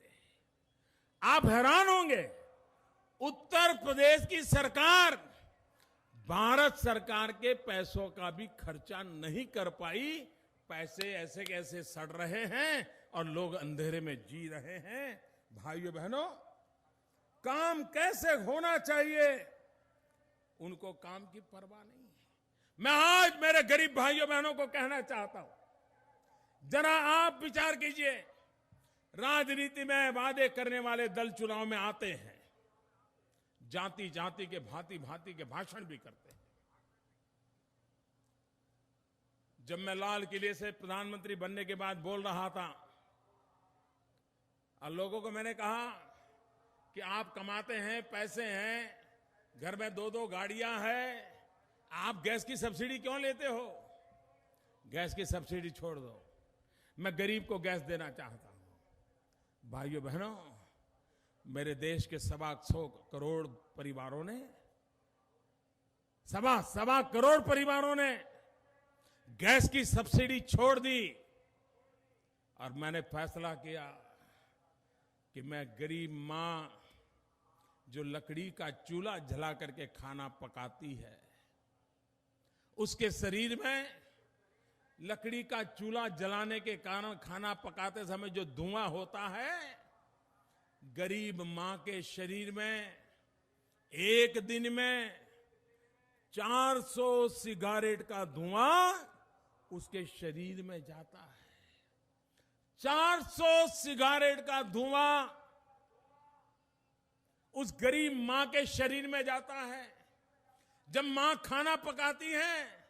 आप हैरान होंगे, उत्तर प्रदेश की सरकार भारत सरकार के पैसों का भी खर्चा नहीं कर पाई। पैसे ऐसे कैसे सड़ रहे हैं और लोग अंधेरे में जी रहे हैं। भाइयों बहनों, काम कैसे होना चाहिए, उनको काम की परवाह नहीं है। मैं आज मेरे गरीब भाइयों बहनों को कहना चाहता हूं, जरा आप विचार कीजिए। राजनीति में वादे करने वाले दल चुनाव में आते हैं, जाति जाति के भांति भांति के भाषण भी करते हैं। जब मैं लाल किले से प्रधानमंत्री बनने के बाद बोल रहा था और लोगों को मैंने कहा कि आप कमाते हैं, पैसे हैं, घर में 2-2 गाड़ियां हैं, आप गैस की सब्सिडी क्यों लेते हो? गैस की सब्सिडी छोड़ दो, मैं गरीब को गैस देना चाहता हूं। भाइयों बहनों, मेरे देश के 125 करोड़ परिवारों ने, 125 करोड़ परिवारों ने गैस की सब्सिडी छोड़ दी और मैंने फैसला किया कि मैं गरीब मां जो लकड़ी का चूल्हा जला करके खाना पकाती है, उसके शरीर में लकड़ी का चूल्हा जलाने के कारण खाना पकाते समय जो धुआं होता है, गरीब मां के शरीर में एक दिन में 400 सिगारेट का धुआं उसके शरीर में जाता है। 400 सिगारेट का धुआं उस गरीब मां के शरीर में जाता है। जब मां खाना पकाती है,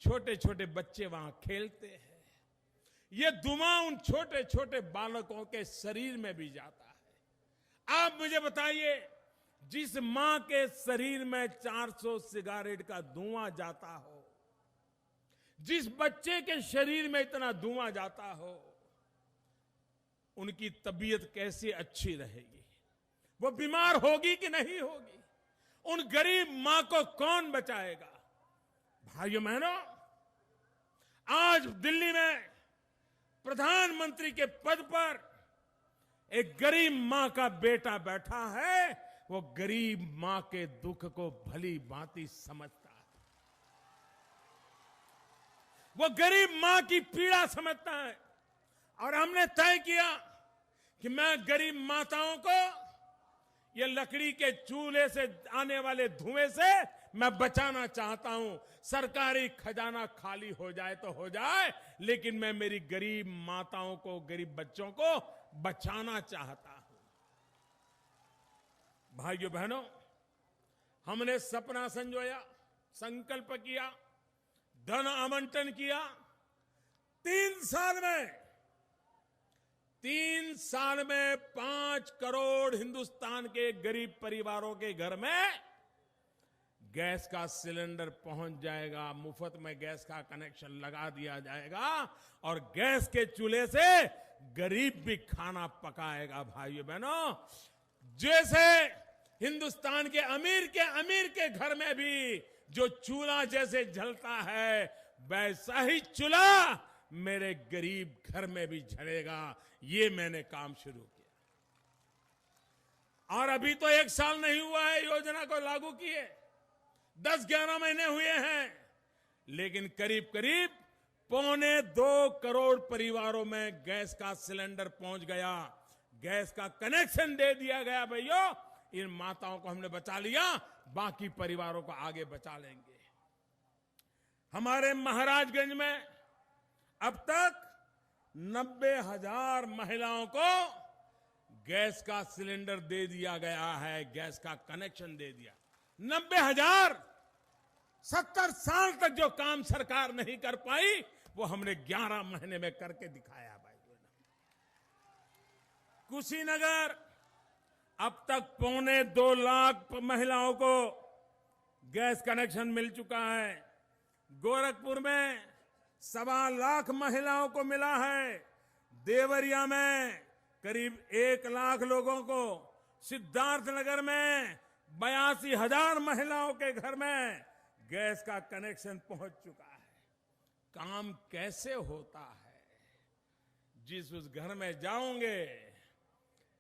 छोटे छोटे बच्चे वहां खेलते हैं, ये धुआं उन छोटे छोटे बालकों के शरीर में भी जाता है। आप मुझे बताइए, जिस मां के शरीर में 400 सिगारेट का धुआं जाता हो, जिस बच्चे के शरीर में इतना धुआं जाता हो, उनकी तबीयत कैसी अच्छी रहेगी? वो बीमार होगी कि नहीं होगी? उन गरीब मां को कौन बचाएगा? भाइयों बहनों, आज दिल्ली में प्रधानमंत्री के पद पर एक गरीब मां का बेटा बैठा है, वो गरीब मां के दुख को भली भांति समझता है, वो गरीब मां की पीड़ा समझता है। और हमने तय किया कि मैं गरीब माताओं को ये लकड़ी के चूल्हे से आने वाले धुएं से मैं बचाना चाहता हूं। सरकारी खजाना खाली हो जाए तो हो जाए, लेकिन मैं मेरी गरीब माताओं को, गरीब बच्चों को बचाना चाहता हूं। भाइयों बहनों, हमने सपना संजोया, संकल्प किया, धन आवंटन किया। 3 साल में 5 करोड़ हिंदुस्तान के गरीब परिवारों के घर में गैस का सिलेंडर पहुंच जाएगा, मुफ्त में गैस का कनेक्शन लगा दिया जाएगा और गैस के चूल्हे से गरीब भी खाना पकाएगा। भाइयों बहनों, जैसे हिंदुस्तान के अमीर के घर में भी जो चूल्हा जैसे जलता है, वैसा ही चूल्हा मेरे गरीब घर में भी जलेगा। ये मैंने काम शुरू किया और अभी तो 1 साल नहीं हुआ है योजना को लागू किए, 10-11 महीने हुए हैं, लेकिन करीब करीब 1.25 करोड़ परिवारों में गैस का सिलेंडर पहुंच गया, गैस का कनेक्शन दे दिया गया। भैया, इन माताओं को हमने बचा लिया, बाकी परिवारों को आगे बचा लेंगे। हमारे महाराजगंज में अब तक 90,000 महिलाओं को गैस का सिलेंडर दे दिया गया है, गैस का कनेक्शन दे दिया। 90,000। 70 साल तक जो काम सरकार नहीं कर पाई, वो हमने 11 महीने में करके दिखाया। भाई, कुशीनगर अब तक 2.25 लाख महिलाओं को गैस कनेक्शन मिल चुका है। गोरखपुर में 1.25 लाख महिलाओं को मिला है। देवरिया में करीब 1 लाख लोगों को, सिद्धार्थनगर में 82,000 महिलाओं के घर में गैस का कनेक्शन पहुंच चुका है। काम कैसे होता है? जिस उस घर में जाओगे,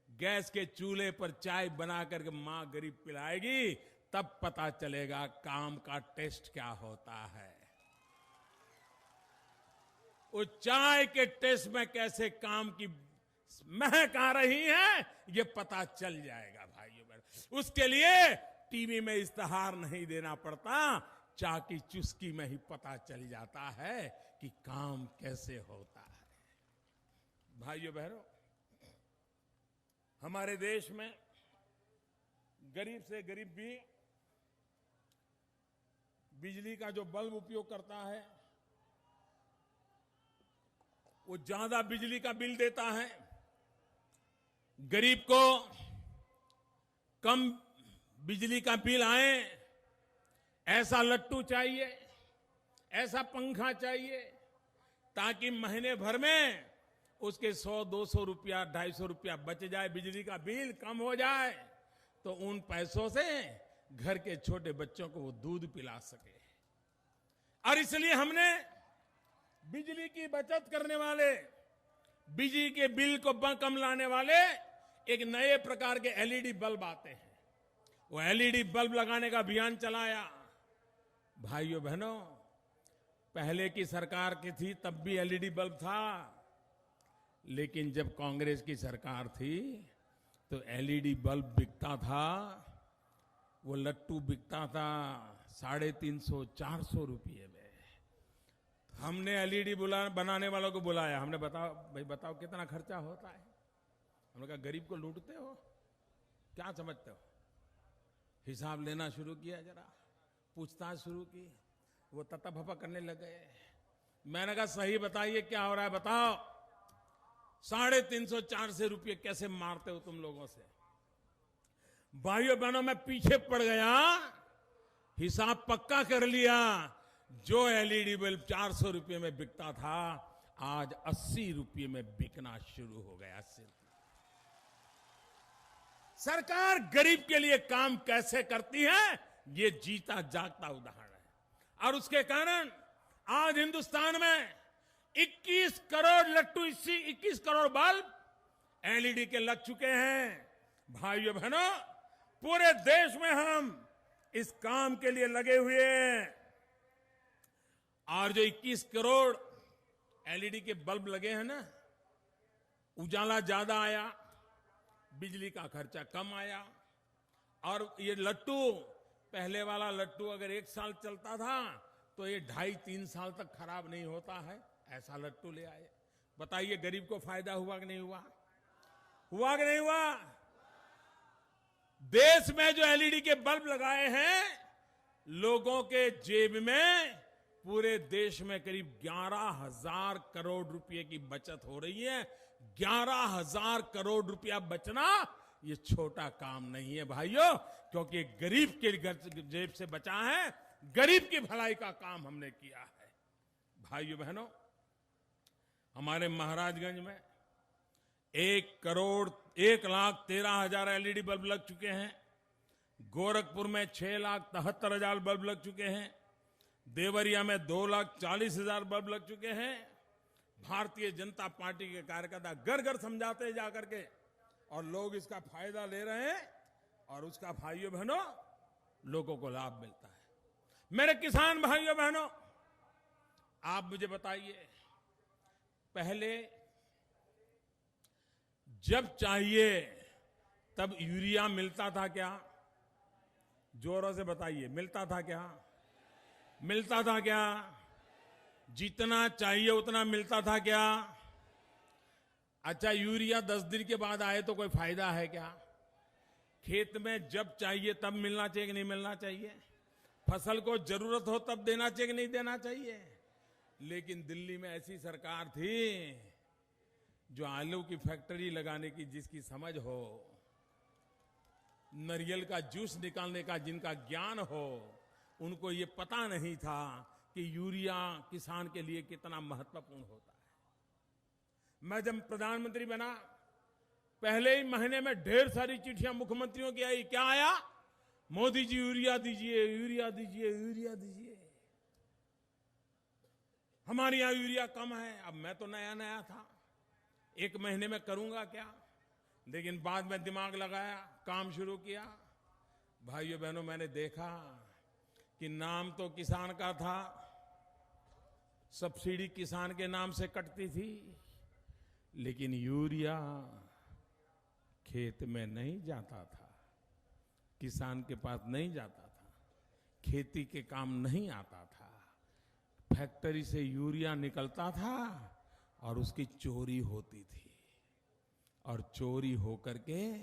गैस के चूल्हे पर चाय बना करके मां गरीब पिलाएगी, तब पता चलेगा काम का टेस्ट क्या होता है। उस चाय के टेस्ट में कैसे काम की महक आ रही है, ये पता चल जाएगा भाइयों बहनों। उसके लिए टीवी में इश्तेहार नहीं देना पड़ता, चाय की चुस्की में ही पता चल जाता है कि काम कैसे होता है। भाइयों बहनों, हमारे देश में गरीब से गरीब भी बिजली का जो बल्ब उपयोग करता है, वो ज्यादा बिजली का बिल देता है। गरीब को कम बिजली का बिल आए, ऐसा लट्टू चाहिए, ऐसा पंखा चाहिए, ताकि महीने भर में उसके 100-200 रुपया, 250 रुपया बच जाए, बिजली का बिल कम हो जाए, तो उन पैसों से घर के छोटे बच्चों को वो दूध पिला सके। और इसलिए हमने बिजली की बचत करने वाले, बिजली के बिल को कम लाने वाले एक नए प्रकार के एलईडी बल्ब आते हैं, वो एलईडी बल्ब लगाने का अभियान चलाया। भाइयों बहनों, पहले की सरकार की थी तब भी एलईडी बल्ब था, लेकिन जब कांग्रेस की सरकार थी तो एलईडी बल्ब बिकता था, वो लट्टू बिकता था 350-400 रुपये में। हमने एलईडी बनाने वालों को बुलाया, हमने बताओ कितना खर्चा होता है। हमने कहा गरीब को लूटते हो, क्या समझते हो? हिसाब लेना शुरू किया, जरा पूछताछ शुरू की, वो तता भपा करने लग गए। मैंने कहा सही बताइए क्या हो रहा है, बताओ। 350-400 रुपये कैसे मारते हो तुम लोगों से? भाइयों बहनों, मैं पीछे पड़ गया, हिसाब पक्का कर लिया। जो एलईडी बल्ब 400 रुपये में बिकता था, आज 80 रुपये में बिकना शुरू हो गया। सरकार गरीब के लिए काम कैसे करती है, ये जीता जागता उदाहरण है। और उसके कारण आज हिंदुस्तान में 21 करोड़ लट्टू, 21 करोड़ बल्ब एलईडी के लग चुके हैं। भाइयों बहनों, पूरे देश में हम इस काम के लिए लगे हुए हैं। और जो 21 करोड़ एलईडी के बल्ब लगे हैं ना, उजाला ज्यादा आया, बिजली का खर्चा कम आया। और ये लट्टू, पहले वाला लट्टू अगर 1 साल चलता था तो ये 2.5-3 साल तक खराब नहीं होता है, ऐसा लट्टू ले आए। बताइए गरीब को फायदा हुआ कि नहीं हुआ? हुआ कि नहीं हुआ? देश में जो एलईडी के बल्ब लगाए हैं, लोगों के जेब में पूरे देश में करीब 11,000 करोड़ रुपए की बचत हो रही है। 11,000 करोड़ रुपया बचना ये छोटा काम नहीं है भाइयों, क्योंकि गरीब के जेब से बचा है, गरीब की भलाई का काम हमने किया है। भाइयों बहनों, हमारे महाराजगंज में 1,13,000 एलईडी बल्ब लग चुके हैं। गोरखपुर में 6,73,000 बल्ब लग चुके हैं। देवरिया में 2,40,000 बल्ब लग चुके हैं। भारतीय जनता पार्टी के कार्यकर्ता घर घर समझाते जाकर के, और लोग इसका फायदा ले रहे हैं, और उसका भाइयों बहनों लोगों को लाभ मिलता है। मेरे किसान भाइयों बहनों, आप मुझे बताइए, पहले जब चाहिए तब यूरिया मिलता था क्या? जोरों से बताइए, मिलता था क्या? मिलता था क्या? जितना चाहिए उतना मिलता था क्या? अच्छा, यूरिया 10 दिन के बाद आए तो कोई फायदा है क्या? खेत में जब चाहिए तब मिलना चाहिए कि नहीं मिलना चाहिए? फसल को जरूरत हो तब देना चाहिए कि नहीं देना चाहिए? लेकिन दिल्ली में ऐसी सरकार थी जो आलू की फैक्ट्री लगाने की जिसकी समझ हो, नारियल का जूस निकालने का जिनका ज्ञान हो, उनको ये पता नहीं था कि यूरिया किसान के लिए कितना महत्वपूर्ण होता है। मैं जब प्रधानमंत्री बना, पहले ही महीने में ढेर सारी चिट्ठियां मुख्यमंत्रियों की आई। क्या आया? मोदी जी यूरिया दीजिए, यूरिया दीजिए, यूरिया दीजिए। हमारे यहां यूरिया कम है। अब मैं तो नया नया था, 1 महीने में करूंगा क्या? लेकिन बाद में दिमाग लगाया, काम शुरू किया। भाइयों बहनों, मैंने देखा कि नाम तो किसान का था, सब्सिडी किसान के नाम से कटती थी, लेकिन यूरिया खेत में नहीं जाता था, किसान के पास नहीं जाता था, खेती के काम नहीं आता था। फैक्ट्री से यूरिया निकलता था और उसकी चोरी होती थी, और चोरी होकर के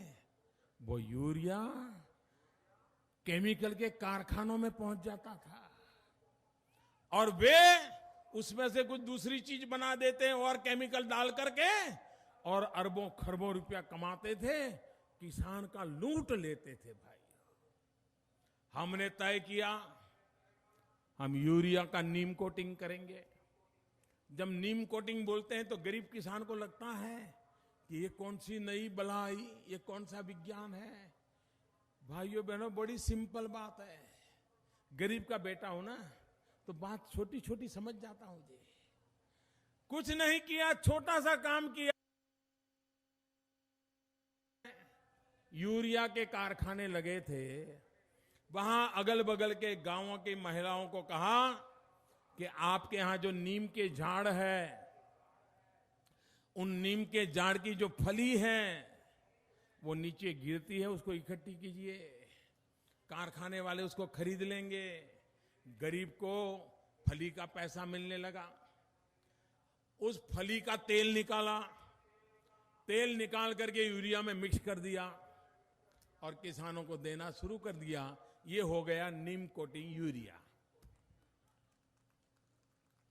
वो यूरिया केमिकल के कारखानों में पहुंच जाता था, और वे उसमें से कुछ दूसरी चीज बना देते हैं और केमिकल डाल करके, और अरबों खरबों रुपया कमाते थे, किसान का लूट लेते थे। भाई, हमने तय किया हम यूरिया का नीम कोटिंग करेंगे। जब नीम कोटिंग बोलते हैं तो गरीब किसान को लगता है कि ये कौन सी नई बलाई, ये कौन सा विज्ञान है। भाइयों बहनों, बड़ी सिंपल बात है। गरीब का बेटा हो ना, तो बात छोटी छोटी समझ जाता हूं जी। कुछ नहीं किया, छोटा सा काम किया। यूरिया के कारखाने लगे थे, वहां अगल बगल के गांवों की महिलाओं को कहा कि आपके यहां जो नीम के झाड़ है, उन नीम के झाड़ की जो फली है वो नीचे गिरती है, उसको इकट्ठी कीजिए, कारखाने वाले उसको खरीद लेंगे, गरीब को फली का पैसा मिलने लगा। उस फली का तेल निकाला, तेल निकाल करके यूरिया में मिक्स कर दिया और किसानों को देना शुरू कर दिया। ये हो गया नीम कोटिंग यूरिया।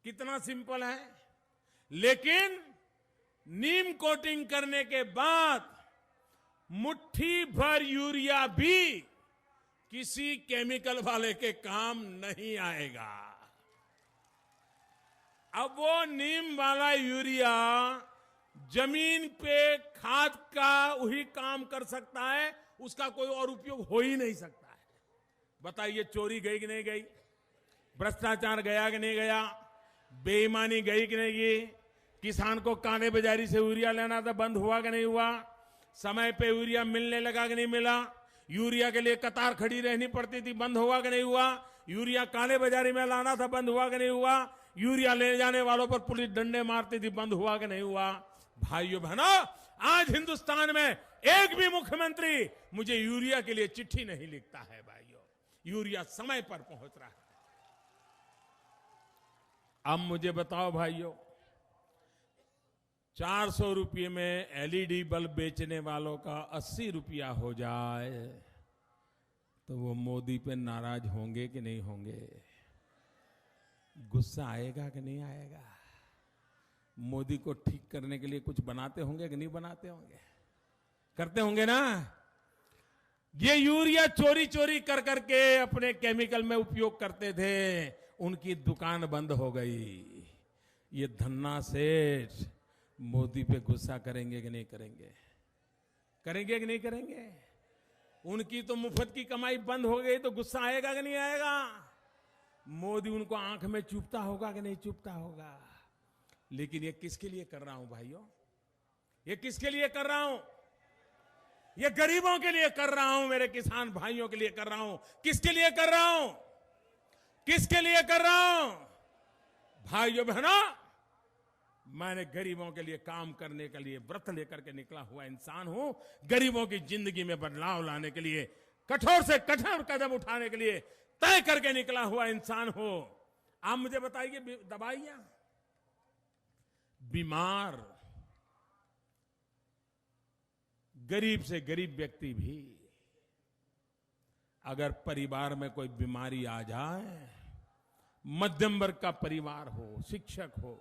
कितना सिंपल है। लेकिन नीम कोटिंग करने के बाद मुट्ठी भर यूरिया भी किसी केमिकल वाले के काम नहीं आएगा। अब वो नीम वाला यूरिया जमीन पे खाद का वही काम कर सकता है, उसका कोई और उपयोग हो ही नहीं सकता है। बताइए, चोरी गई कि नहीं गई? भ्रष्टाचार गया कि नहीं गया? बेईमानी गई कि नहीं गई? किसान को काले बाजारी से यूरिया लेना था, बंद हुआ कि नहीं हुआ? समय पे यूरिया मिलने लगा कि नहीं मिला? यूरिया के लिए कतार खड़ी रहनी पड़ती थी, बंद हुआ कि नहीं हुआ? यूरिया काले बाजारी में लाना था, बंद हुआ कि नहीं हुआ? यूरिया ले जाने वालों पर पुलिस डंडे मारती थी, बंद हुआ कि नहीं हुआ? भाइयों बहनों, आज हिंदुस्तान में एक भी मुख्यमंत्री मुझे यूरिया के लिए चिट्ठी नहीं लिखता है। भाइयों, यूरिया समय पर पहुंच रहा है। अब मुझे बताओ भाइयों, 400 रुपये में एलईडी बल्ब बेचने वालों का 80 रुपया हो जाए तो वो मोदी पे नाराज होंगे कि नहीं होंगे? गुस्सा आएगा कि नहीं आएगा? मोदी को ठीक करने के लिए कुछ बनाते होंगे कि नहीं बनाते होंगे? करते होंगे ना? ये यूरिया चोरी चोरी कर करके अपने केमिकल में उपयोग करते थे, उनकी दुकान बंद हो गई। ये धन्ना सेठ मोदी पे गुस्सा करेंगे कि नहीं करेंगे? करेंगे कि नहीं करेंगे? उनकी तो मुफ्त की कमाई बंद हो गई तो गुस्सा आएगा कि नहीं आएगा? मोदी उनको आंख में चुभता होगा कि नहीं चुभता होगा? लेकिन ये किसके लिए कर रहा हूं भाइयों? ये किसके लिए कर रहा हूं? ये गरीबों के लिए कर रहा हूं, मेरे किसान भाइयों के लिए कर रहा हूं। किसके लिए कर रहा हूं? किसके लिए कर रहा हूं? भाइयों बहनों, मैंने गरीबों के लिए काम करने के लिए व्रत लेकर के निकला हुआ इंसान हूं। गरीबों की जिंदगी में बदलाव लाने के लिए, कठोर से कठोर कदम उठाने के लिए तय करके निकला हुआ इंसान हूं। आप मुझे बताइए, दवाइयां, बीमार गरीब से गरीब व्यक्ति भी अगर परिवार में कोई बीमारी आ जाए, मध्यम वर्ग का परिवार हो, शिक्षक हो,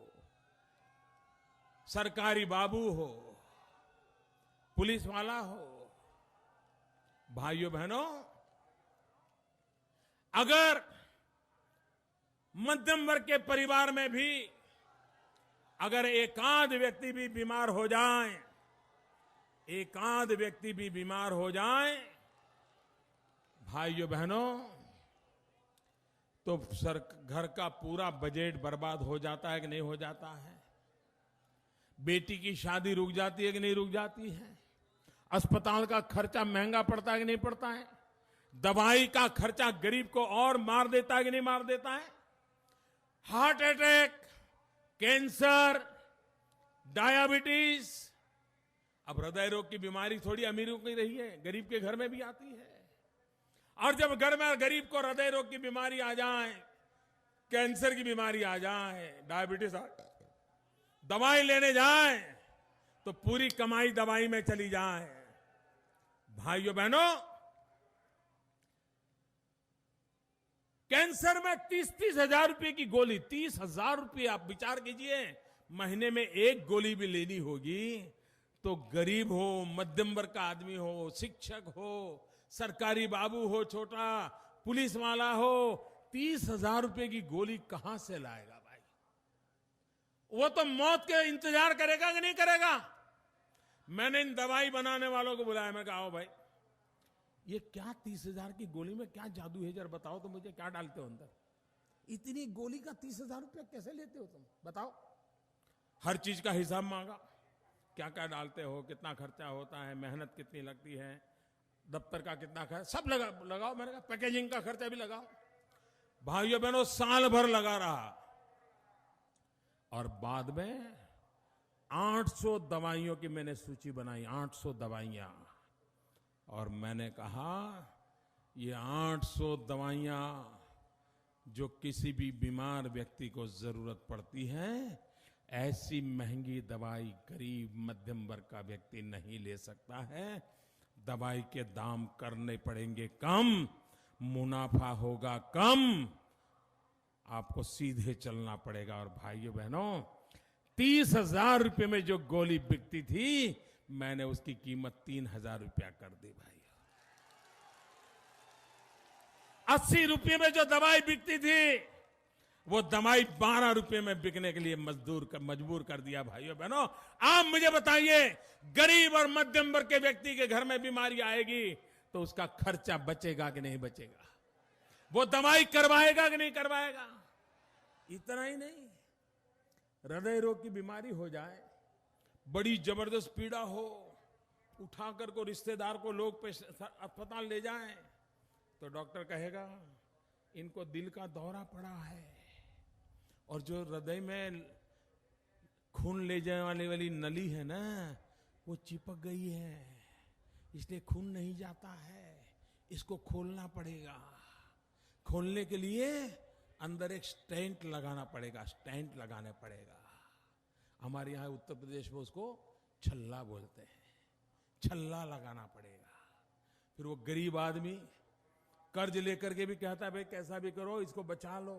सरकारी बाबू हो, पुलिस वाला हो, भाइयों बहनों, अगर मध्यम वर्ग के परिवार में भी अगर एकाध व्यक्ति भी बीमार हो जाए, एकाध व्यक्ति भी बीमार हो जाए, भाइयों बहनों, तो घर का पूरा बजट बर्बाद हो जाता है कि नहीं हो जाता है? बेटी की शादी रुक जाती है कि नहीं रुक जाती है? अस्पताल का खर्चा महंगा पड़ता है कि नहीं पड़ता है? दवाई का खर्चा गरीब को और मार देता है कि नहीं मार देता है? हार्ट अटैक, कैंसर, डायबिटीज, अब हृदय रोग की बीमारी थोड़ी अमीरों की रही है, गरीब के घर में भी आती है। और जब घर में गरीब को हृदय रोग की बीमारी आ जाए, कैंसर की बीमारी आ जाए, डायबिटीज आ जाए, दवाई लेने जाए तो पूरी कमाई दवाई में चली जाए। भाइयों बहनों, कैंसर में 30-30 हजार रुपए की गोली, 30,000 रुपए, आप विचार कीजिए, महीने में एक गोली भी लेनी होगी तो गरीब हो, मध्यम वर्ग का आदमी हो, शिक्षक हो, सरकारी बाबू हो, छोटा पुलिस वाला हो, 30,000 रुपए की गोली कहां से लाएगा भाई? वो तो मौत के इंतजार करेगा कि नहीं करेगा? मैंने इन दवाई बनाने वालों को बुलाया, मैं कहा आओ भाई, ये क्या 30,000 की गोली में क्या जादू है, जरा बताओ तो मुझे, क्या डालते हो अंदर? इतनी गोली का 30,000 रुपया कैसे लेते हो तुम, बताओ? हर चीज का हिसाब मांगा, क्या क्या डालते हो, कितना खर्चा होता है, मेहनत कितनी लगती है, दफ्तर का कितना खर्चा, सब लगाओ। मैंने कहा पैकेजिंग का खर्चा भी लगाओ। भाइयों बहनों, साल भर लगा रहा और बाद में 800 दवाइयों की मैंने सूची बनाई, 800 दवाइयां, और मैंने कहा ये 800 दवाइयां जो किसी भी बीमार व्यक्ति को जरूरत पड़ती है, ऐसी महंगी दवाई गरीब मध्यम वर्ग का व्यक्ति नहीं ले सकता है। दवाई के दाम करने पड़ेंगे कम, मुनाफा होगा कम, आपको सीधे चलना पड़ेगा। और भाइयों बहनों, 30,000 रुपए में जो गोली बिकती थी, मैंने उसकी कीमत 3,000 रुपया कर दी भाई। 80 रुपये में जो दवाई बिकती थी, वो दवाई 12 रुपये में बिकने के लिए मजबूर कर दिया। भाइयों बहनों, आप मुझे बताइए, गरीब और मध्यम वर्ग के व्यक्ति के घर में बीमारी आएगी तो उसका खर्चा बचेगा कि नहीं बचेगा? वो दवाई करवाएगा कि नहीं करवाएगा? इतना ही नहीं, हृदय रोग की बीमारी हो जाए, बड़ी जबरदस्त पीड़ा हो, उठाकर को रिश्तेदार को लोग अस्पताल ले जाएं, तो डॉक्टर कहेगा इनको दिल का दौरा पड़ा है और जो हृदय में खून ले जाने वाली नली है ना, वो चिपक गई है, इसलिए खून नहीं जाता है, इसको खोलना पड़ेगा। खोलने के लिए अंदर एक स्टेंट लगाना पड़ेगा, स्टेंट लगाने पड़ेगा। हमारे यहाँ उत्तर प्रदेश में उसको छल्ला बोलते हैं, छल्ला लगाना पड़ेगा। फिर वो गरीब आदमी कर्ज लेकर के भी कहता है भाई कैसा भी करो इसको बचा लो,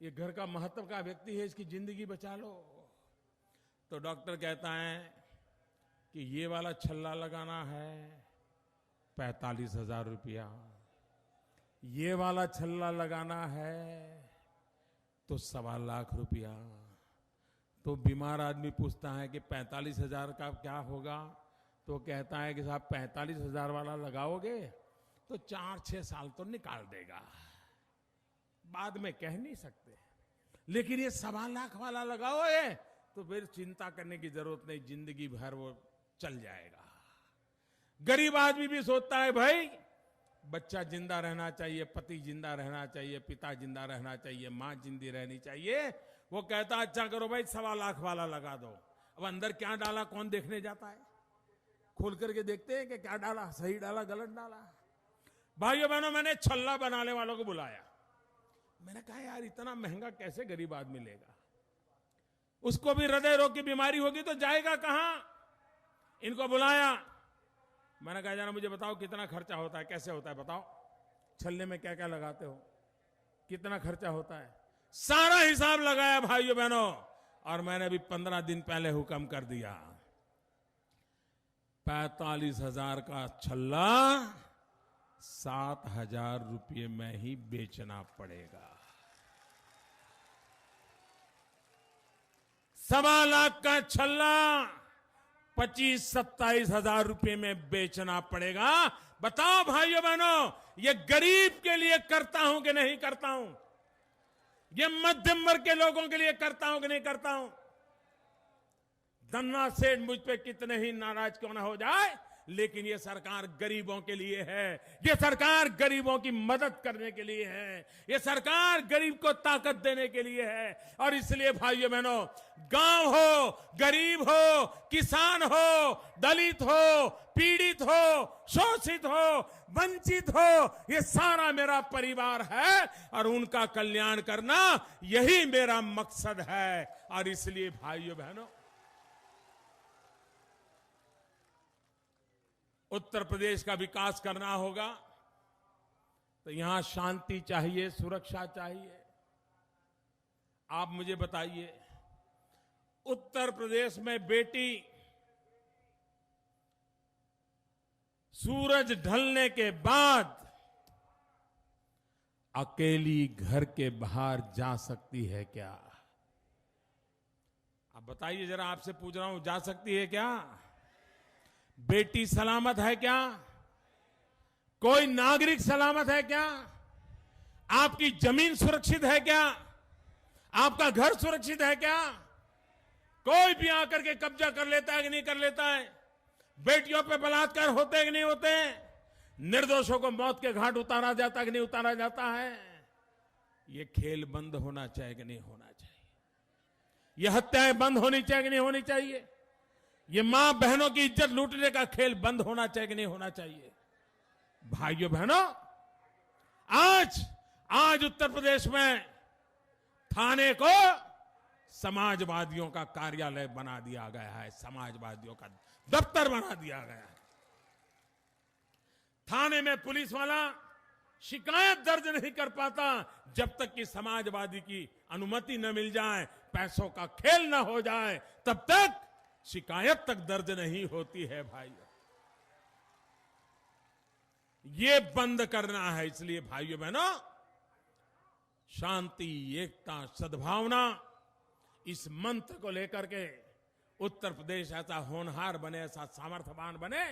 ये घर का महत्व का व्यक्ति है, इसकी जिंदगी बचा लो। तो डॉक्टर कहता है कि ये वाला छल्ला लगाना है 45,000 रुपया, ये वाला छल्ला लगाना है तो 1.25 लाख रुपया। तो बीमार आदमी पूछता है कि 45,000 का क्या होगा, तो कहता है कि साहब 45,000 वाला लगाओगे तो 4-6 साल तो निकाल देगा, बाद में कह नहीं सकते, लेकिन ये 1.25 लाख वाला लगाओगे तो फिर चिंता करने की जरूरत नहीं, जिंदगी भर वो चल जाएगा। गरीब आदमी भी सोचता है भाई बच्चा जिंदा रहना चाहिए, पति जिंदा रहना चाहिए, पिता जिंदा रहना चाहिए, मां जिंदी रहनी चाहिए। वो कहता अच्छा करो भाई 1.25 लाख वाला लगा दो। अब अंदर क्या डाला कौन देखने जाता है, खोल करके देखते हैं कि क्या डाला, सही डाला गलत डाला। भाइयों बहनों, मैंने छल्ला बनाने वालों को बुलाया, मैंने कहा यार इतना महंगा कैसे गरीब आदमी लेगा, उसको भी हृदय रोग की बीमारी होगी तो जाएगा कहां। इनको बुलाया, मैंने कहा जरा मुझे बताओ कितना खर्चा होता है, कैसे होता है बताओ, छल्ले में क्या क्या लगाते हो, कितना खर्चा होता है, सारा हिसाब लगाया भाइयों बहनों। और मैंने अभी 15 दिन पहले हुक्म कर दिया 45,000 का छल्ला 7,000 रुपये में ही बेचना पड़ेगा। 1.25 लाख का छल्ला 25-27,000 रुपये में बेचना पड़ेगा। बताओ भाइयों बहनों, ये गरीब के लिए करता हूं कि नहीं करता हूं, ये मध्यम वर्ग के लोगों के लिए करता हूं कि नहीं करता हूं। धन्ना सेठ मुझ पे कितने ही नाराज क्यों ना हो जाए, लेकिन ये सरकार गरीबों के लिए है, ये सरकार गरीबों की मदद करने के लिए है, ये सरकार गरीब को ताकत देने के लिए है। और इसलिए भाइयों बहनों, गांव हो, गरीब हो, किसान हो, दलित हो, पीड़ित हो, शोषित हो, वंचित हो, ये सारा मेरा परिवार है और उनका कल्याण करना यही मेरा मकसद है। और इसलिए भाइयों बहनों, उत्तर प्रदेश का विकास करना होगा तो यहां शांति चाहिए, सुरक्षा चाहिए। आप मुझे बताइए, उत्तर प्रदेश में बेटी सूरज ढलने के बाद अकेली घर के बाहर जा सकती है क्या? आप बताइए जरा, आपसे पूछ रहा हूं, जा सकती है क्या? बेटी सलामत है क्या? कोई नागरिक सलामत है क्या? आपकी जमीन सुरक्षित है क्या? आपका घर सुरक्षित है क्या? कोई भी आकर के कब्जा कर लेता है कि नहीं कर लेता है? बेटियों पे बलात्कार होते हैं कि नहीं होते हैं? निर्दोषों को मौत के घाट उतारा जाता है कि नहीं उतारा जाता है? ये खेल बंद होना चाहिए कि नहीं होना चाहिए? ये हत्याएं बंद होनी चाहिए कि नहीं होनी चाहिए? ये मां बहनों की इज्जत लूटने का खेल बंद होना चाहिए कि नहीं होना चाहिए? भाइयों बहनों, आज उत्तर प्रदेश में थाने को समाजवादियों का कार्यालय बना दिया गया है, समाजवादियों का दफ्तर बना दिया गया है। थाने में पुलिस वाला शिकायत दर्ज नहीं कर पाता जब तक कि समाजवादी की अनुमति न मिल जाए, पैसों का खेल न हो जाए, तब तक शिकायत तक दर्ज नहीं होती है। भाइयों, ये बंद करना है। इसलिए भाइयों बहनों, शांति, एकता, सद्भावना, इस मंत्र को लेकर के उत्तर प्रदेश ऐसा होनहार बने, ऐसा सामर्थ्यवान बने,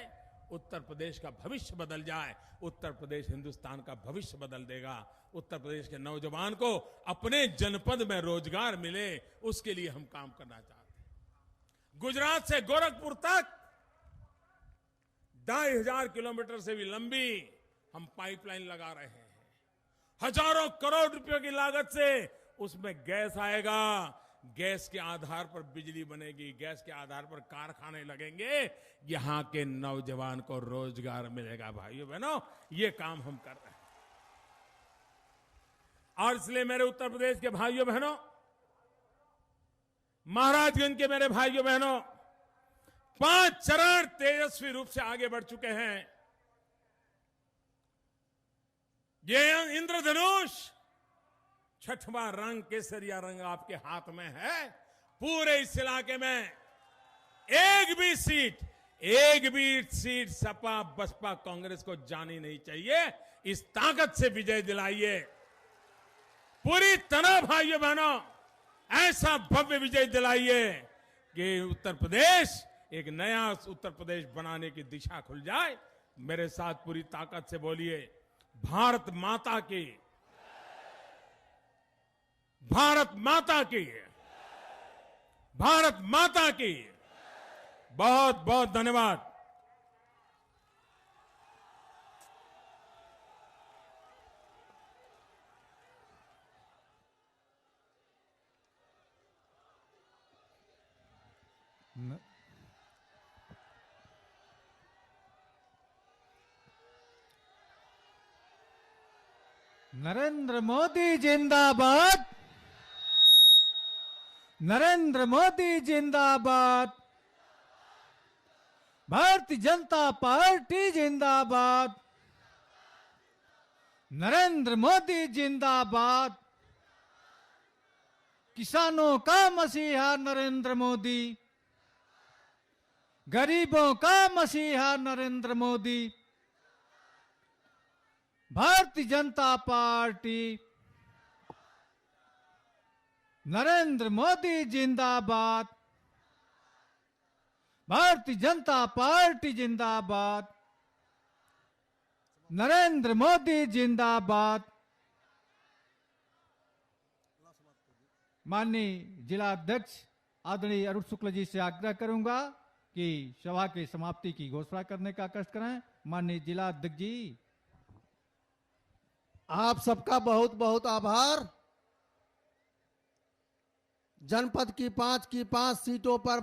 उत्तर प्रदेश का भविष्य बदल जाए। उत्तर प्रदेश हिंदुस्तान का भविष्य बदल देगा। उत्तर प्रदेश के नौजवान को अपने जनपद में रोजगार मिले, उसके लिए हम काम करना चाहते हैं। गुजरात से गोरखपुर तक 2,500 किलोमीटर से भी लंबी हम पाइपलाइन लगा रहे हैं। हजारों करोड़ रुपयों की लागत से उसमें गैस आएगा, गैस के आधार पर बिजली बनेगी, गैस के आधार पर कारखाने लगेंगे, यहां के नौजवान को रोजगार मिलेगा। भाइयों बहनों, ये काम हम कर रहे हैं। और इसलिए मेरे उत्तर प्रदेश के भाइयों बहनों, महाराजगंज के मेरे भाइयों बहनों, 5 चरण तेजस्वी रूप से आगे बढ़ चुके हैं। ये इंद्रधनुष, छठवां रंग केसरिया रंग आपके हाथ में है। पूरे इस इलाके में एक भी सीट सपा बसपा कांग्रेस को जानी नहीं चाहिए। इस ताकत से विजय दिलाइए। पूरी तरह भाइयों बहनों, ऐसा भव्य विजय दिलाइए कि उत्तर प्रदेश, एक नया उत्तर प्रदेश बनाने की दिशा खुल जाए। मेरे साथ पूरी ताकत से बोलिए, भारत माता की, भारत माता की, भारत माता की। बहुत बहुत धन्यवाद। नरेंद्र मोदी जिंदाबाद, नरेंद्र मोदी जिंदाबाद, भारतीय जनता पार्टी जिंदाबाद, नरेंद्र मोदी जिंदाबाद, किसानों का मसीहा नरेंद्र मोदी, गरीबों का मसीहा नरेंद्र मोदी, भारतीय जनता पार्टी, नरेंद्र मोदी जिंदाबाद, भारतीय जनता पार्टी जिंदाबाद, नरेंद्र मोदी जिंदाबाद। माननीय जिला अध्यक्ष आदरणीय अरुण शुक्ल जी से आग्रह करूंगा कि सभा की समाप्ति की घोषणा करने का कष्ट करें। माननीय जिला अध्यक्ष जी। आप सबका बहुत बहुत आभार। जनपद की 5 सीटों पर